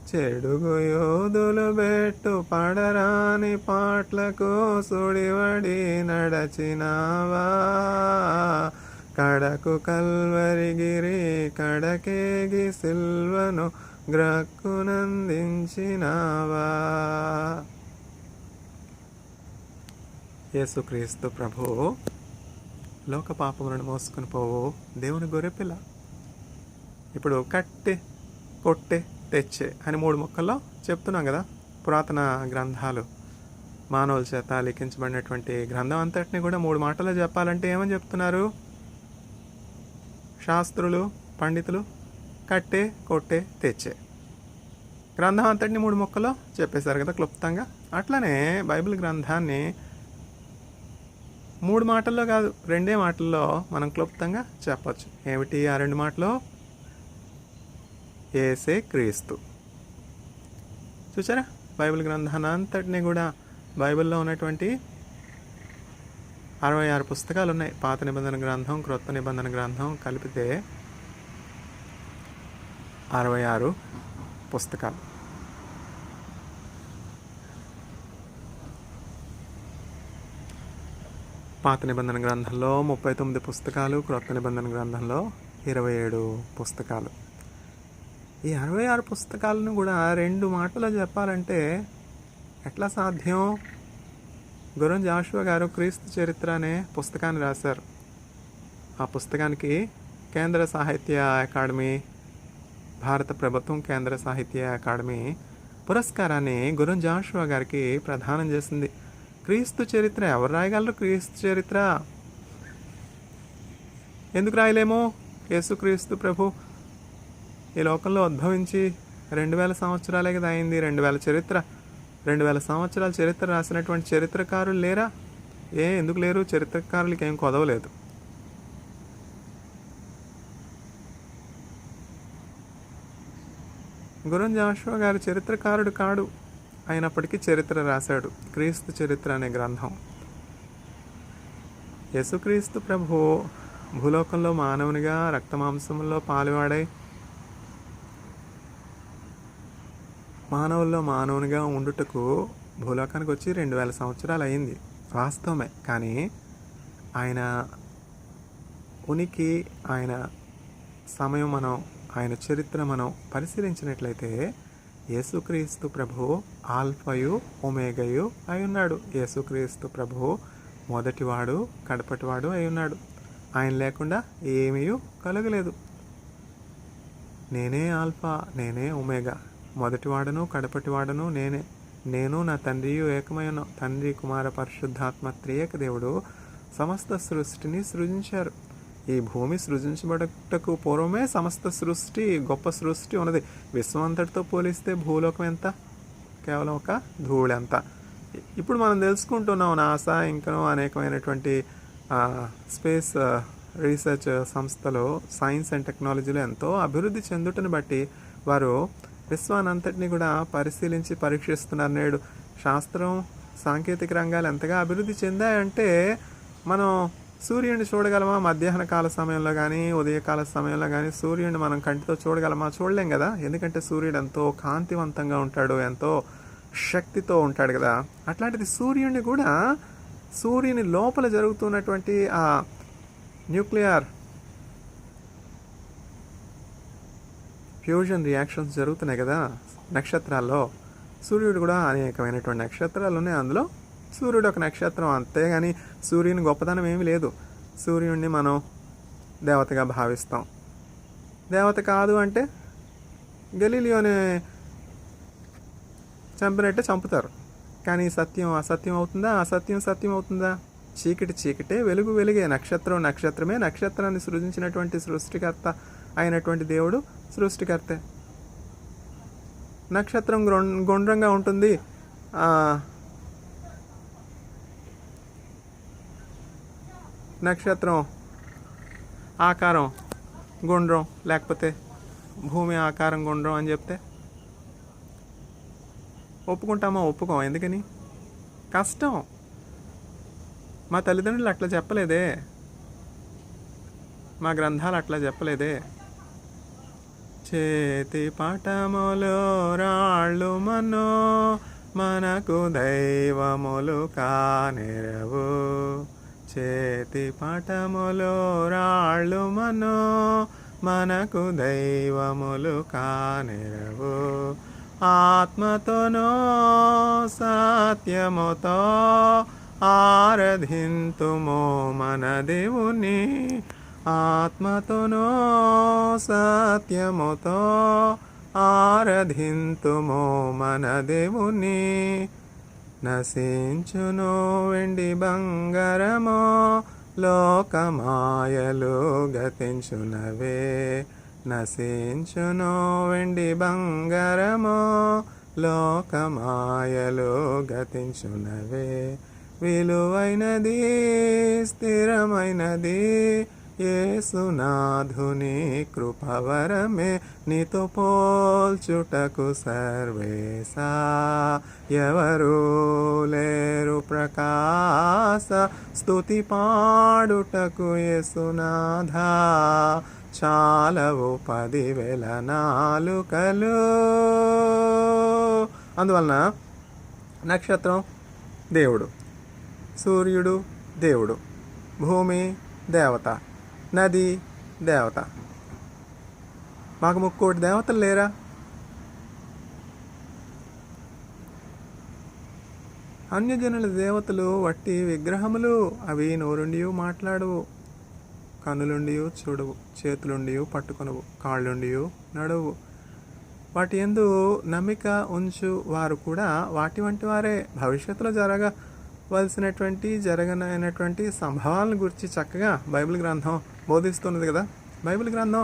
చెడుగు యోధులు బెట్టు పడరాని పాట్లకు సుడివడి నడచినావా. కడకు కల్వరిగిరి కడకేగి సిల్వను గ్రక్కునందించినావా. యేసుక్రీస్తు ప్రభు లోక పాపములను మోసుకొని పోవు దేవుని గొర్రెపిల్ల. ఇప్పుడు కట్టె కొట్టె తెచ్చే అని 3 ముక్కల్లో చెప్తున్నాం కదా. పురాతన గ్రంథాలు మానవుల చేత లిఖించబడినటువంటి గ్రంథం అంతటిని కూడా 3 మాటల్లో చెప్పాలంటే ఏమని చెప్తున్నారు శాస్త్రులు పండితులు? కట్టే కొట్టే తెచ్చే. గ్రంథం అంతటిని 3 ముక్కల్లో చెప్పేశారు కదా క్లుప్తంగా. అట్లనే బైబిల్ గ్రంథాన్ని 3 మాటల్లో కాదు 2 మాటల్లో మనం క్లుప్తంగా చెప్పచ్చు. ఏమిటి ఆ 2 మాటలు? యేసే క్రీస్తు. చూసారా బైబిల్ గ్రంథాన్ని అంతటినీ కూడా బైబిల్లో ఉన్నటువంటి 66 పుస్తకాలు ఉన్నాయి. పాత నిబంధన గ్రంథం క్రొత్త నిబంధన గ్రంథం కలిపితే 66 పుస్తకాలు. పాత నిబంధన గ్రంథంలో 39 పుస్తకాలు, క్రొత్త నిబంధన గ్రంథంలో 27 పుస్తకాలు. ఈ 66 పుస్తకాలను కూడా 2 మాటల్లో చెప్పాలంటే ఎట్లా సాధ్యం? గురం జాషువా గారు క్రీస్తు చరిత్ర అనే పుస్తకాన్ని రాశారు. ఆ పుస్తకానికి కేంద్ర సాహిత్య అకాడమీ, భారత ప్రభుత్వం కేంద్ర సాహిత్య అకాడమీ పురస్కారాన్ని గురం జాషువా గారికి ప్రదానం చేసింది. క్రీస్తు చరిత్ర ఎవరు రాయగలరు? క్రీస్తు చరిత్ర ఎందుకు రాయలేము? యేసుక్రీస్తు ప్రభు ఈ లోకంలో ఉద్భవించి 2000 సంవత్సరాలే కదా అయింది. 2000 సంవత్సరాల చరిత్ర రాసినటువంటి చరిత్రకారులు లేరా? ఎందుకు లేరు? చరిత్రకారులకి ఏం కొదవలేదు. గురం జాషువా గారు చరిత్రకారుడు కాడు, అయినప్పటికీ చరిత్ర రాశాడు. క్రీస్తు చరిత్ర అనే గ్రంథం. యేసుక్రీస్తు ప్రభు భూలోకంలో మానవునిగా రక్తమాంసంలో పాలువాడై మానవుల్లో మానవునిగా ఉండుటకు భూలోకానికి వచ్చి 2000 సంవత్సరాలు అయింది. వాస్తవమే. కానీ ఆయన ఉనికి, ఆయన సమయం ఆయన చరిత్ర మనం పరిశీలించినట్లయితే యేసుక్రీస్తు ప్రభు ఆల్ఫయు ఒమేగయు అయి ఉన్నాడు. యేసుక్రీస్తు ప్రభు మొదటివాడు కడపటివాడు అయి ఉన్నాడు. ఆయన లేకుండా ఏమీ కలగలేదు. నేనే ఆల్ఫా, నేనే ఒమేగా, మొదటివాడను కడపటివాడను నేనే. నేను నా తండ్రియు ఏకమయ్యను. తండ్రి కుమార పరిశుద్ధాత్మ త్రియేక దేవుడు సమస్త సృష్టిని సృజించారు. ఈ భూమి సృజించబడటకు పూర్వమే సమస్త సృష్టి, గొప్ప సృష్టి ఉన్నది. విశ్వం అంతటితో పోలిస్తే భూలోకం ఎంత? కేవలం ఒక ధూళి. ఇప్పుడు మనం తెలుసుకుంటున్నాం నాసా ఇంకా అనేకమైనటువంటి స్పేస్ రీసెర్చ్ సంస్థలు సైన్స్ అండ్ టెక్నాలజీలో ఎంతో అభివృద్ధి చెందుటను బట్టి వారు విశ్వానంతటిని కూడా పరిశీలించి పరీక్షిస్తున్నారు. నేడు శాస్త్రం సాంకేతిక రంగాలు ఎంతగా అభివృద్ధి చెందాయంటే మనం సూర్యుడిని చూడగలమా? మధ్యాహ్న కాల సమయంలో కానీ ఉదయకాల సమయంలో కానీ సూర్యుడిని మనం కంటితో చూడగలమా? చూడలేం కదా. ఎందుకంటే సూర్యుడు ఎంతో కాంతివంతంగా ఉంటాడు, ఎంతో శక్తితో ఉంటాడు కదా. అట్లాంటిది సూర్యుడిని కూడా సూర్యుని లోపల జరుగుతున్నటువంటి ఆ న్యూక్లియర్ ఫ్యూజన్ రియాక్షన్స్ జరుగుతున్నాయి కదా నక్షత్రాల్లో. సూర్యుడు కూడా అనేకమైనటువంటి నక్షత్రాలు ఉన్నాయి. అందులో సూర్యుడు ఒక నక్షత్రం. అంతేగాని సూర్యుని గొప్పతనం ఏమీ లేదు. సూర్యుడిని మనం దేవతగా భావిస్తాం. దేవత కాదు అంటే గలీలియోని చంపినట్టే చంపుతారు. కానీ సత్యం అసత్యం అవుతుందా? అసత్యం సత్యం అవుతుందా? చీకటి చీకటే, వెలుగు వెలుగే. నక్షత్రం నక్షత్రమే. నక్షత్రాన్ని సృజించినటువంటి సృష్టికర్త అయినటువంటి దేవుడు సృష్టికర్తే. నక్షత్రం గుండ్రంగా ఉంటుంది, నక్షత్రం ఆకారం గుండ్రం, లేకపోతే భూమి ఆకారం గుండ్రం అని చెప్తే ఒప్పుకుంటామా? ఒప్పుకోం. ఎందుకని? కష్టం. మా తల్లిదండ్రులు అట్లా చెప్పలేదే, మా గ్రంథాలు అట్లా చెప్పలేదే. చేతి పటములు రాళ్ళు మనో మనకు దైవములు కానిరవు. చేతి పటములు రాళ్ళు మనో మనకు దైవములు కానిరవు. ఆత్మతోనో సత్యముతో ఆరాధింతుము మన దేవుని. ఆత్మతోనో సత్యముతో ఆరాధింతుము మన దేవుని. నశించును వెండి బంగారమో లోకమాయలు గతించునవే. నశించును వెండి బంగారమో లోకమాయలు గతించునవే. విలువైనది స్థిరమైనది యేసునాథుని కృపవరమే. నీతో పోల్చుటకు సర్వేశా ఎవరు లేరు ప్రకాశ. స్తుతి పాడుటకు యేసునాథా చాలవు 10,000 నాలుకలు. అందువలన నక్షత్రం దేవుడు, సూర్యుడు దేవుడు, భూమి దేవత, నది దేవత. మాకు 3,000,000 దేవతలు లేరా? అన్యజనుల దేవతలు వట్టి విగ్రహములు. అవి నోరుండియు మాట్లాడవు, కన్నులుండియు చూడవు, చేతులుండియు పట్టుకొనవు, కాళ్ళుండియు నడవు. వాటి యందు నమ్మిక ఉంచు వారు కూడా వాటి వంటి వారే. భవిష్యత్తులో జరగనైనటువంటి సంభవాలను గురించి చక్కగా బైబిల్ గ్రంథం బోధిస్తున్నది కదా. బైబిల్ గ్రంథం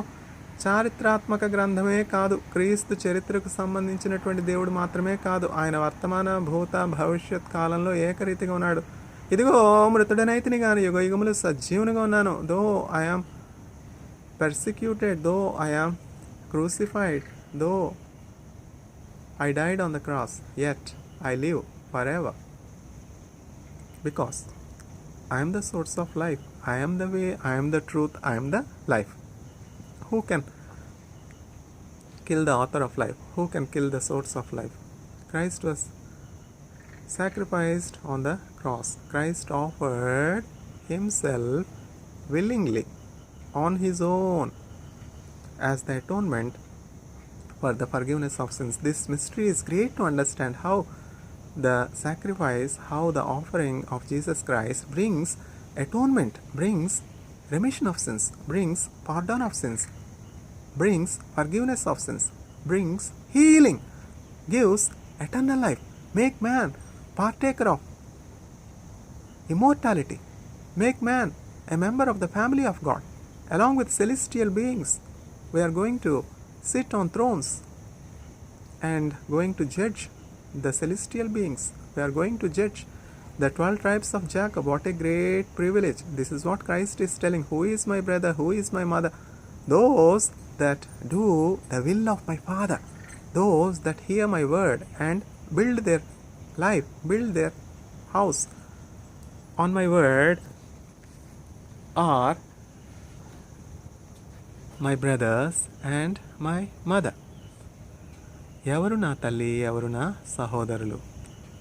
చారిత్రాత్మక గ్రంథమే కాదు, క్రీస్తు చరిత్రకు సంబంధించినటువంటి దేవుడు మాత్రమే కాదు. ఆయన వర్తమాన భూత భవిష్యత్ కాలంలో ఏకరీతిగా ఉన్నాడు. ఇదిగో మృతుడనైతిని గాని యుగ యుగములు సజీవునిగా ఉన్నాను. Though I am persecuted, though I am crucified, though I died on the cross, yet I live for ever. Because I am the source of life, I am the way, I am the truth, I am the life. Who can kill the author of life? Who can kill the source of life? Christ was sacrificed on the cross. Christ offered himself willingly on his own as the atonement for the forgiveness of sins. This mystery is great to understand, how the sacrifice, how the offering of Jesus Christ brings atonement, brings remission of sins, brings pardon of sins, brings forgiveness of sins, brings healing, gives eternal life, make man partaker of immortality, make man a member of the family of God. Along with celestial beings, we are going to sit on thrones and going to judge the celestial beings. We are going to judge the 12 tribes of Jacob. What a great privilege. This is what Christ is telling. Who is my brother? Who is my mother? Those that do the will of my Father. Those that hear my word and build their life, build their house on my word are my brothers and my mother. ఎవరు నా తల్లి, ఎవరు నా సహోదరులు?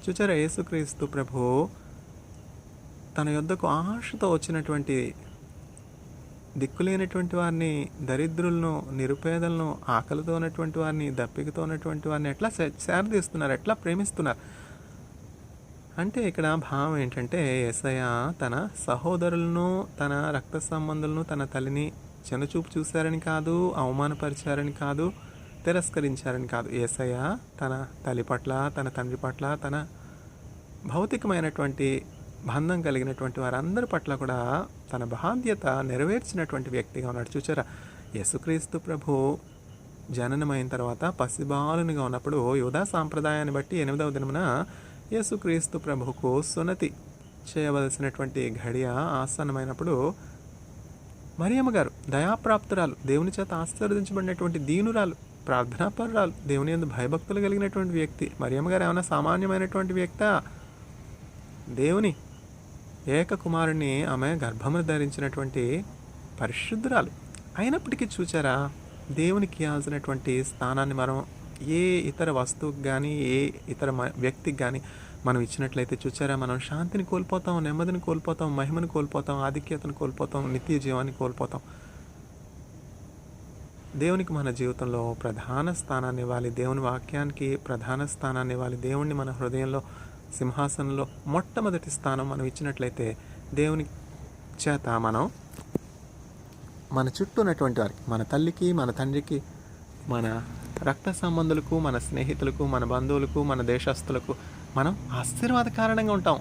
చూచారా, యేసుక్రీస్తు ప్రభు తన యొద్దకు ఆశతో వచ్చినటువంటి దిక్కులేనటువంటి వారిని, దరిద్రులను, నిరుపేదలను, ఆకలితో ఉన్నటువంటి వారిని, దప్పికతో ఉన్నటువంటి వారిని ఎట్లా చేరదీస్తున్నారు, ఎట్లా ప్రేమిస్తున్నారు అంటే ఇక్కడ భావం ఏంటంటే, యేసయ్య తన సహోదరులను, తన రక్త సంబంధులను, తన తల్లిని చిన్నచూపు చూశారని కాదు, అవమానపరిచారని కాదు, తిరస్కరించారని కాదు. యేసయ్య తన తల్లి పట్ల, తన తండ్రి పట్ల, తన భౌతికమైనటువంటి బంధం కలిగినటువంటి వారందరి పట్ల కూడా తన బాధ్యత నెరవేర్చినటువంటి వ్యక్తిగా ఉన్నాడు. చూచారా, యేసుక్రీస్తు ప్రభు జననమైన తర్వాత పసిబాలునిగా ఉన్నప్పుడు యూదా సాంప్రదాయాన్ని బట్టి 8వ దినమున యేసుక్రీస్తు ప్రభువుకు సున్నతి చేయవలసినటువంటి ఘడియ ఆసన్నమైనప్పుడు మరియమ్మ గారు దయాప్రాప్తురాలు, దేవుని చేత ఆశీర్వదించబడినటువంటి దీనురాలు, ప్రార్థనాపరురాలు, దేవుని యందు భయభక్తులు కలిగినటువంటి వ్యక్తి. మరియమ్మ గారు ఏమైనా సామాన్యమైనటువంటి వ్యక్తా? దేవుని ఏకకుమారుని ఆమె గర్భమును ధరించినటువంటి పరిశుద్ధురాలు. అయినప్పటికీ చూచారా, దేవునికి ఇవ్వాల్సినటువంటి స్థానాన్ని మనం ఏ ఇతర వస్తువుకి కానీ ఏ ఇతర వ్యక్తికి కానీ మనం ఇచ్చినట్లయితే చూచారా, మనం శాంతిని కోల్పోతాం, నెమ్మదిని కోల్పోతాం, మహిమను కోల్పోతాం, ఆధిక్యతను కోల్పోతాం, నిత్య జీవాన్ని కోల్పోతాం. దేవునికి మన జీవితంలో ప్రధాన స్థానాన్ని ఇవ్వాలి. దేవుని వాక్యానికి ప్రధాన స్థానాన్ని ఇవ్వాలి. దేవుణ్ణి మన హృదయంలో సింహాసనంలో మొట్టమొదటి స్థానం మనం ఇచ్చినట్లయితే దేవుని చేత మనం మన చుట్టూ ఉన్నటువంటి వారికి, మన తల్లికి, మన తండ్రికి, మన రక్త సంబంధులకు, మన స్నేహితులకు, మన బంధువులకు, మన దేశస్తులకు మనం ఆశీర్వాద కారణంగా ఉంటాం.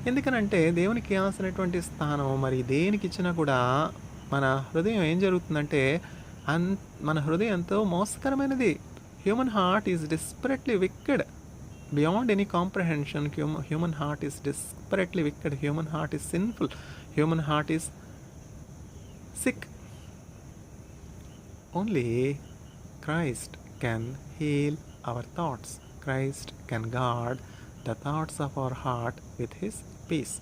ఎందుకనంటే దేవునికి ఇవ్వాల్సినటువంటి స్థానం మరి దేనికి ఇచ్చినా కూడా మన హృదయం ఏం జరుగుతుందంటే మన హృదయం ఎంతో మోసకరమైనది. Human heart is desperately wicked beyond any comprehension. Human heart is desperately wicked. Human heart is sinful. Human heart is sick. Only Christ can heal our thoughts. Christ can guard the thoughts of our heart with His peace.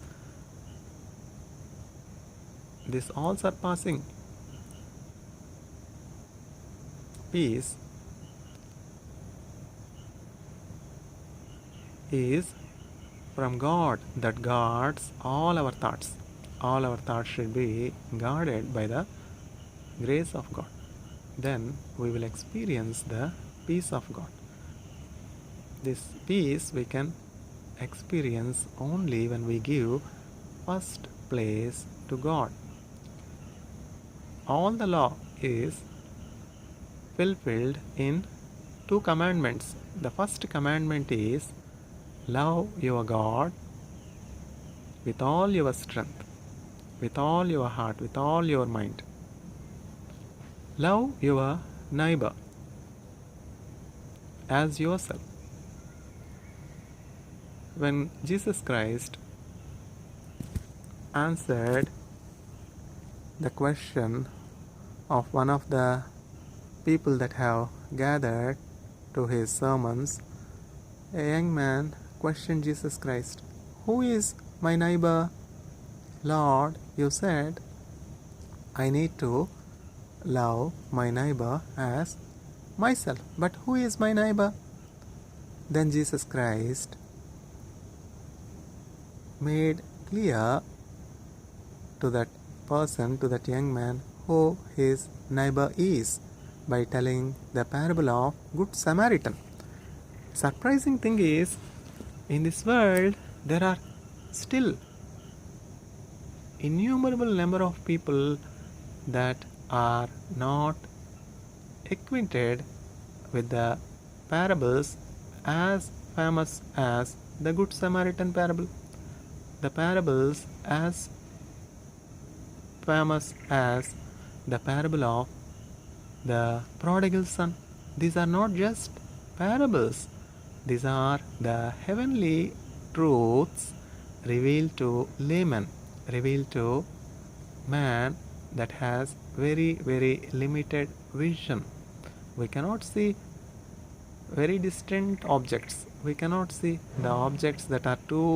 This all surpassing peace is from God that guards all our thoughts. All our thoughts should be guarded by the grace of God. Then we will experience the peace of God. This peace we can experience only when we give first place to God. All the law is fulfilled in 2 commandments. The first commandment is love your God with all your strength, with all your heart, with all your mind. Love your neighbor as yourself. When Jesus Christ answered the question of one of the people that have gathered to his sermons, a young man questioned Jesus Christ, "Who is my neighbor?" "Lord, you said I need to love my neighbor as myself. But who is my neighbor?" Then Jesus Christ made clear to that person, to that young man, who his neighbor is by telling the parable of Good Samaritan. Surprising thing is, in this world there are still innumerable number of people that are not acquainted with the parables as famous as the Good Samaritan parable. The parables as famous as the parable of the prodigal son. These are not just parables. These are the heavenly truths revealed to layman, revealed to man that has very, very limited vision. We cannot see very distant objects. We cannot see the objects that are too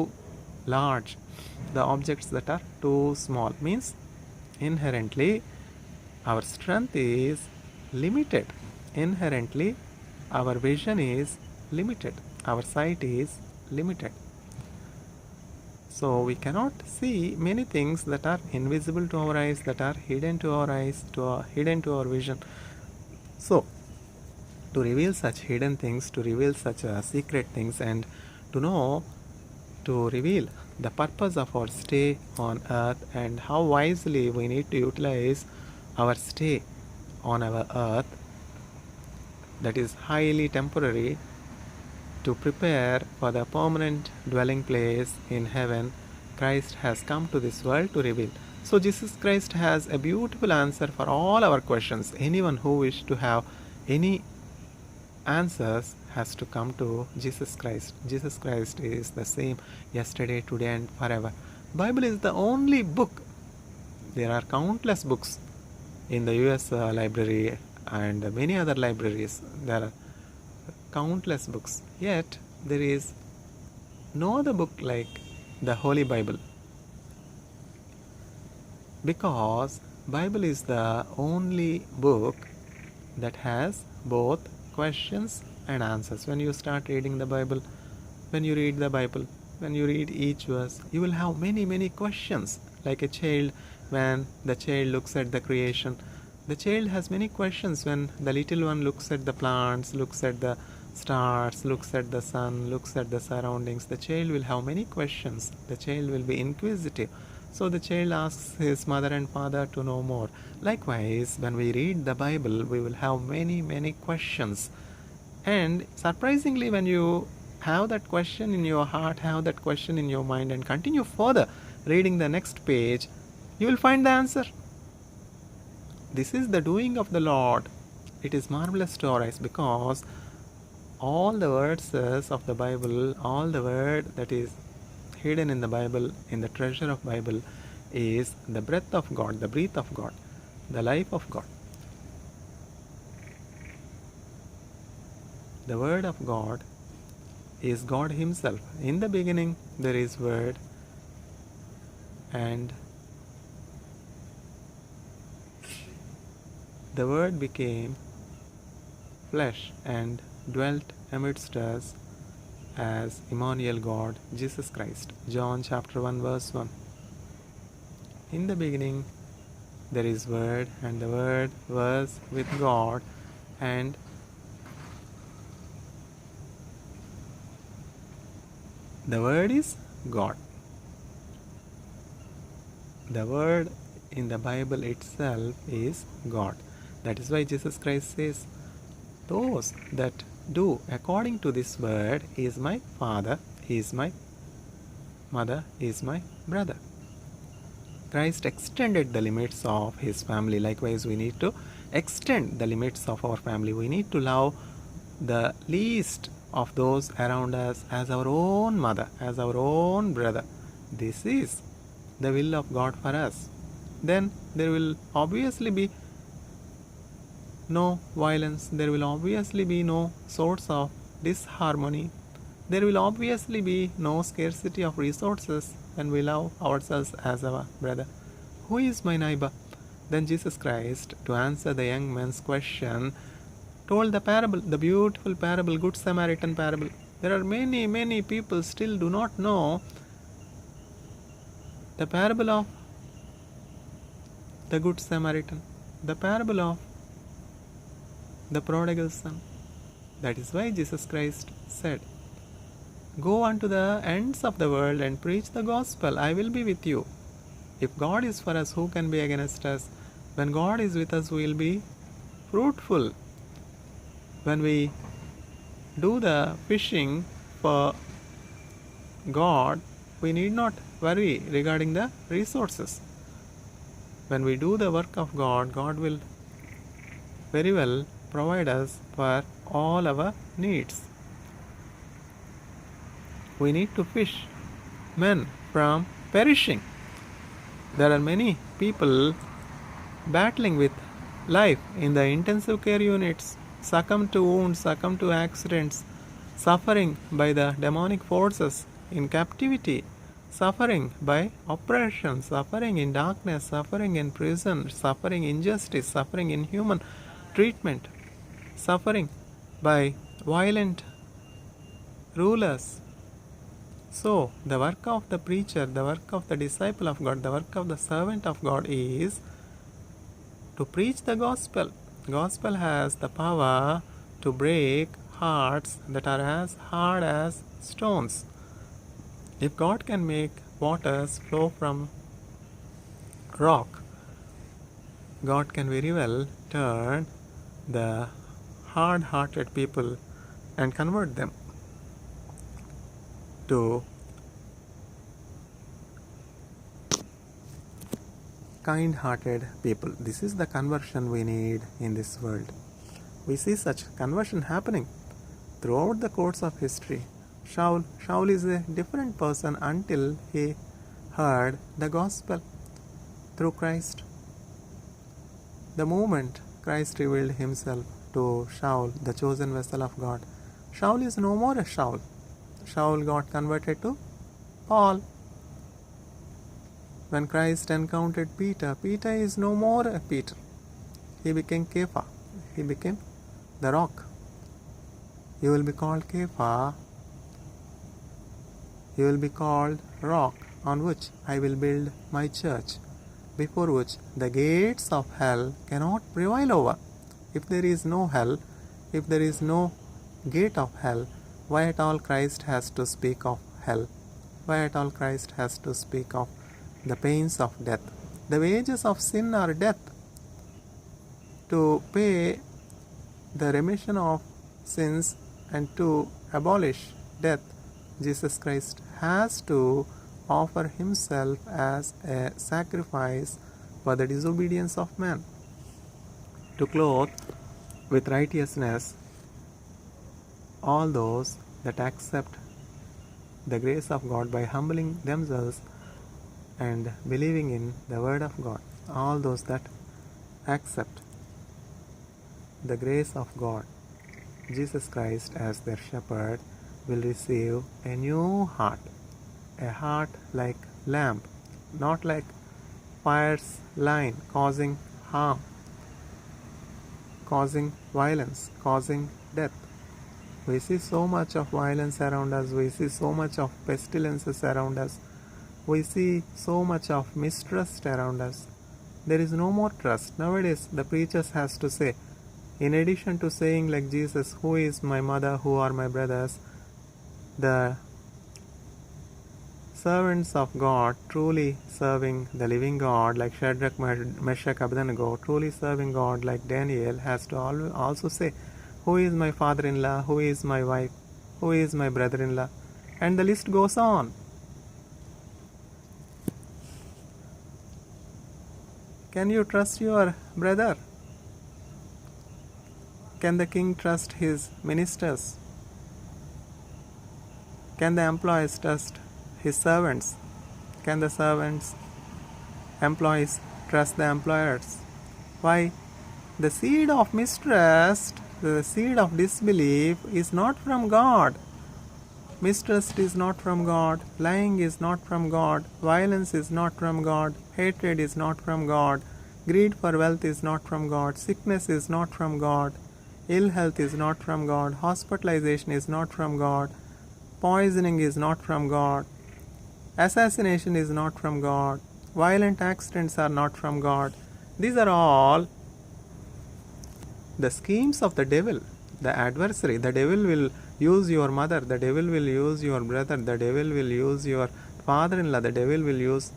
large, the objects that are too small. Means inherently our strength is limited. Inherently our vision is limited. Our sight is limited. So we cannot see many things that are invisible to our eyes, that are hidden to our eyes, hidden to our vision. So to reveal such hidden things, to reveal such secret things, and to know, to reveal the purpose of our stay on earth and how wisely we need to utilize our stay on our earth, that is highly temporary, to prepare for the permanent dwelling place in heaven, Christ has come to this world to reveal. So Jesus Christ has a beautiful answer for all our questions. Anyone who wishes to have any answers has to come to Jesus Christ. Jesus Christ is the same yesterday, today, and forever. Bible is the only book. There are countless books in the US library and many other libraries. There are countless books, yet there is no other book like the Holy Bible. Because Bible is the only book that has both questions and answers. When you start reading the Bible, when you read the Bible, when you read each verse, you will have many questions. Like a child, when the child looks at the creation, the child has many questions. When the little one looks at the plants, looks at the stars, looks at the sun, looks at the surroundings, the child will have many questions. The child will be inquisitive. So the child asks his mother and father to know more. Likewise, when we read the Bible, we will have many questions. And surprisingly, when you have that question in your heart, have that question in your mind, and continue further reading the next page, you will find the answer. This is the doing of the Lord. It is marvelous to our eyes, because all the verses of the Bible, all the word that is hidden in the Bible, in the treasure of Bible, is the breath of God, the breath of God, the life of God. The word of God is God Himself. In the beginning there is Word, and the Word became flesh and dwelt amidst us as Emmanuel, God, Jesus Christ. John chapter 1 verse 1. In the beginning there is Word, and the Word was with God, and the Word is God. The Word in the Bible itself is God. That is why Jesus Christ says, those that do according to this word is my father, he is my mother, he is my brother. Christ extended the limits of his family. Likewise, we need to extend the limits of our family. We need to love the least of those around us as our own mother, as our own brother. This is the will of God for us. Then there will obviously be no violence, there will obviously be no source of disharmony, there will obviously be no scarcity of resources when we love ourselves as our brother. Who is my neighbor? Then Jesus Christ, to answer the young man's question, told the parable, the beautiful parable, Good Samaritan parable. There are many people still do not know the parable of the Good Samaritan, the parable of the prodigal son. That is why Jesus Christ said, go unto the ends of the world and preach the gospel. I will be with you. If God is for us, who can be against us? When God is with us, we will be fruitful. When we do the fishing for God, we need not worry regarding the resources. When we do the work of God, God will very well provide us for all our needs. We need to fish men from perishing. There are many people battling with life in the intensive care units, succumb to wounds, succumb to accidents, suffering by the demonic forces in captivity, suffering by oppression, suffering in darkness, suffering in prison, suffering injustice, suffering inhuman treatment, suffering by violent rulers. So, the work of the preacher, the work of the disciple of God, the work of the servant of God is to preach the gospel. Gospel has the power to break hearts that are as hard as stones. If God can make waters flow from rock, God can very well turn the hard-hearted people and convert them to kind-hearted people. This is the conversion we need in this world. We see such conversion happening throughout the course of history. Shaul is a different person until he heard the gospel through Christ. The moment Christ revealed himself to Shaul, the chosen vessel of God, Shaul is no more a Shaul. Shaul got converted to Paul. When Christ encountered Peter, Peter is no more a Peter. He became Kepha. He became the rock. You will be called Kepha. You will be called rock on which I will build my church, before which the gates of hell cannot prevail over. If there is no hell, if there is no gate of hell, why at all Christ has to speak of hell? Why at all Christ has to speak of the pains of death? The wages of sin are death. To pay the remission of sins and to abolish death, Jesus Christ has to offer himself as a sacrifice for the disobedience of man. To clothe with righteousness all those that accept the grace of God by humbling themselves and believing in the word of God. All those that accept the grace of God, Jesus Christ as their shepherd, will receive a new heart, a heart like lamp, not like fire's line, causing harm, causing violence, causing death. We see so much of violence around us. We see so much of pestilences around us. We see so much of mistrust around us. There is no more trust. Nowadays, the preachers has to say, in addition to saying like Jesus, who is my mother, who are my brothers, the servants of God, truly serving the living God, like Shadrach, Meshach, Abednego, truly serving God like Daniel, has to also say, who is my father-in-law, who is my wife, who is my brother-in-law, and the list goes on. Can you trust your brother? Can the king trust his ministers? Can the employees trust his servants? Can the servants, employees trust the employers? Why? The seed of mistrust, the seed of disbelief is not from God. Mistrust is not from God. Lying is not from God. Violence is not from God. Hatred is not from God. Greed for wealth is not from God. Sickness is not from God. Ill health is not from God. Hospitalization is not from God. Poisoning is not from God. Assassination is not from God. Violent accidents are not from God. These are all the schemes of the devil, the adversary. The devil will use your mother, the devil will use your brother, the devil will use your father-in-law, the devil will use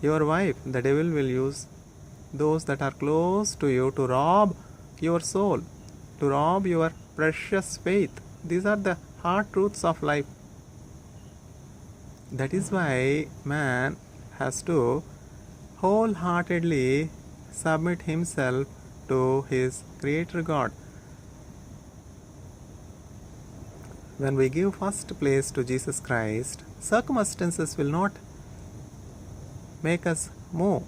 your wife, the devil will use those that are close to you to rob your soul, to rob your precious faith. These are the hard truths of life. That is why man has to wholeheartedly submit himself to his Creator God. When we give first place to Jesus Christ, circumstances will not make us move.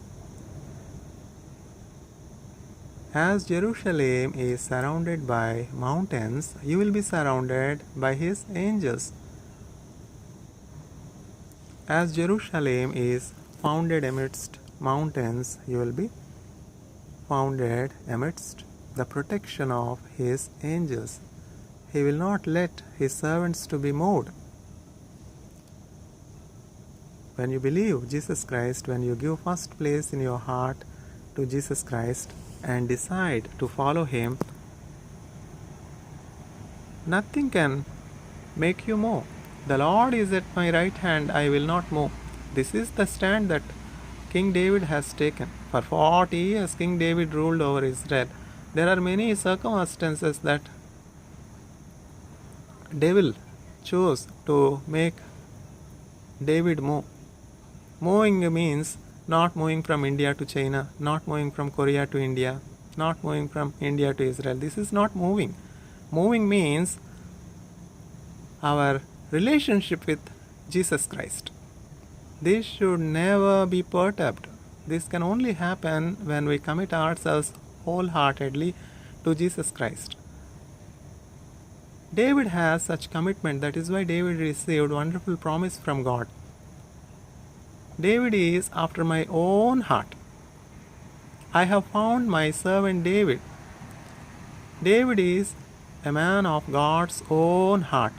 As Jerusalem is surrounded by mountains, you will be surrounded by His angels. As Jerusalem is founded amidst mountains, you will be founded amidst the protection of His angels. He will not let His servants to be moved. When you believe Jesus Christ, when you give first place in your heart to Jesus Christ and decide to follow Him, nothing can make you move. The Lord is at my right hand, I will not move. This is the stand that King David has taken. For 40 years, King David ruled over Israel. There are many circumstances that devil chose to make David move. Moving means not moving from India to China, not moving from Korea to India, not moving from India to Israel. This is not moving. Moving means our relationship with Jesus Christ. This should never be perturbed. This can only happen when we commit ourselves wholeheartedly to Jesus Christ. David has such commitment. That is why David received wonderful promise from God. David is after my own heart. I have found my servant David. David is a man of God's own heart.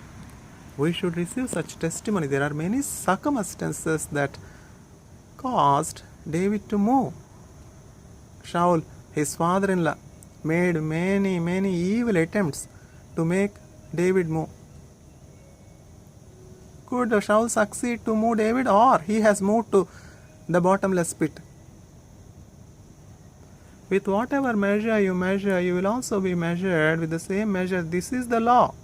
We should receive such testimony. There are many circumstances that caused David to move. Shaul, his father-in-law, made many evil attempts to make David move. Could Shaul succeed to move David, or he has moved to the bottomless pit? With whatever measure, you will also be measured with the same measure. This is the law.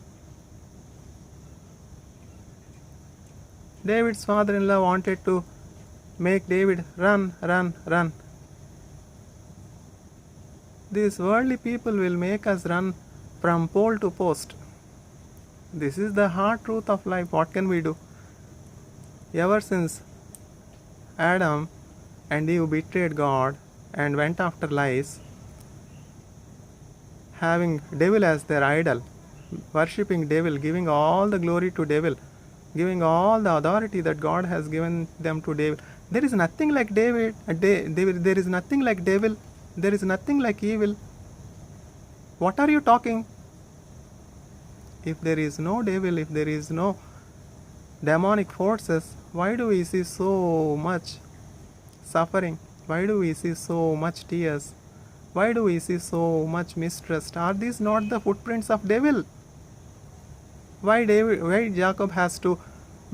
David's father-in-law wanted to make David run. These worldly people will make us run from pole to post. This is the hard truth of life. What can we do? Ever since Adam and Eve betrayed God and went after lies, having devil as their idol, worshipping devil, giving all the glory to devil, giving all the authority that God has given them to devil. There is nothing like David. There is nothing like devil. There is nothing like evil. What are you talking? If there is no devil, if there is no demonic forces, why do we see so much suffering? Why do we see so much tears? Why do we see so much mistrust? Are these not the footprints of devil? Why Jacob has to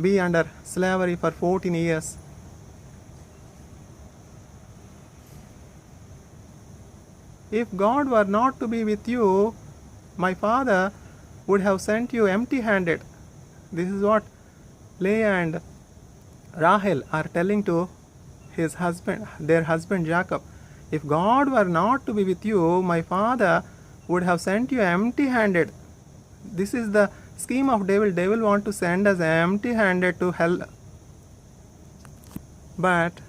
be under slavery for 14 years? If God were not to be with you, my father would have sent you empty-handed. This is what Leah and Rahel are telling to their husband Jacob. If God were not to be with you, my father would have sent you empty-handed. This is the scheme of devil. Devil want to send us empty-handed to hell. But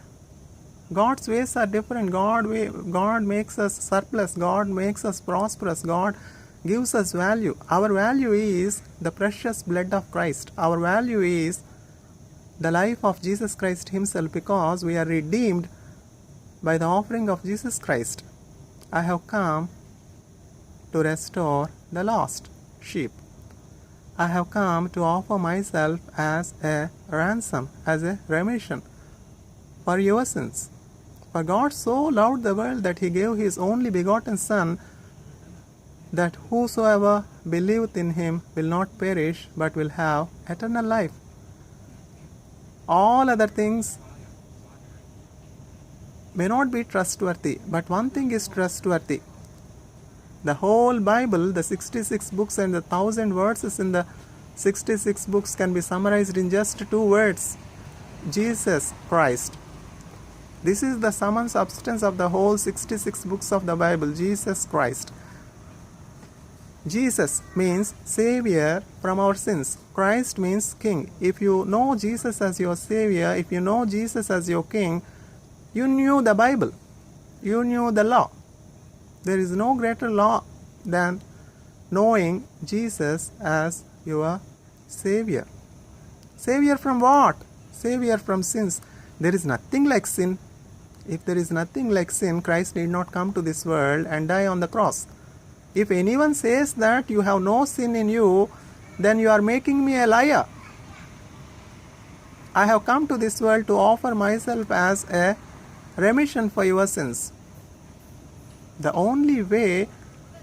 God's ways are different. God makes us surplus. God makes us prosperous. God gives us value. Our value is the precious blood of Christ. Our value is the life of Jesus Christ himself, because we are redeemed by the offering of Jesus Christ. I have come to restore the lost sheep. I have come to offer myself as a ransom, as a remission for your sins. For God so loved the world that he gave his only begotten Son, that whosoever believeth in him will not perish but will have eternal life. All other things may not be trustworthy, but one thing is trustworthy. The whole Bible, the 66 books and the 1,000 verses in the 66 books can be summarized in just 2 words: Jesus Christ. This is the sum and substance of the whole 66 books of the Bible, Jesus Christ. Jesus means Savior from our sins. Christ means King. If you know Jesus as your Savior, if you know Jesus as your King, you knew the Bible. You knew the law. There is no greater law than knowing Jesus as your Savior. Savior from what? Savior from sins. There is nothing like sin. If there is nothing like sin, Christ did not come to this world and die on the cross. If anyone says that you have no sin in you, then you are making me a liar. I have come to this world to offer myself as a remission for your sins. The only way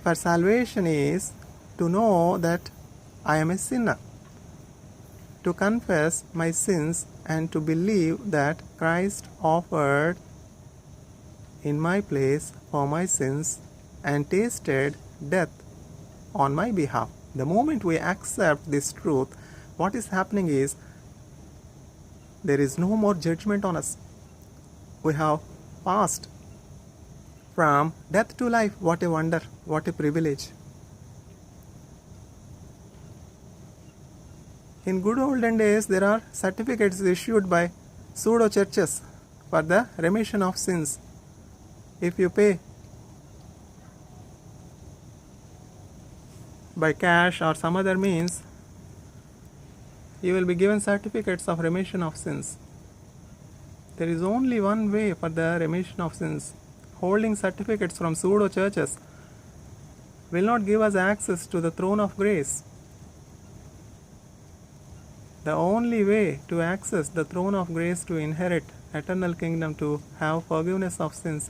for salvation is to know that I am a sinner, to confess my sins and to believe that Christ offered in my place for my sins and tasted death on my behalf. The moment we accept this truth, what is happening is there is no more judgment on us. We have passed from death to life. What a wonder, what a privilege. In good olden days, there are certificates issued by pseudo churches for the remission of sins. If you pay by cash or some other means, you will be given certificates of remission of sins. There is only one way for the remission of sins. Holding certificates from pseudo churches will not give us access to the throne of grace. The only way to access the throne of grace, to inherit eternal kingdom, to have forgiveness of sins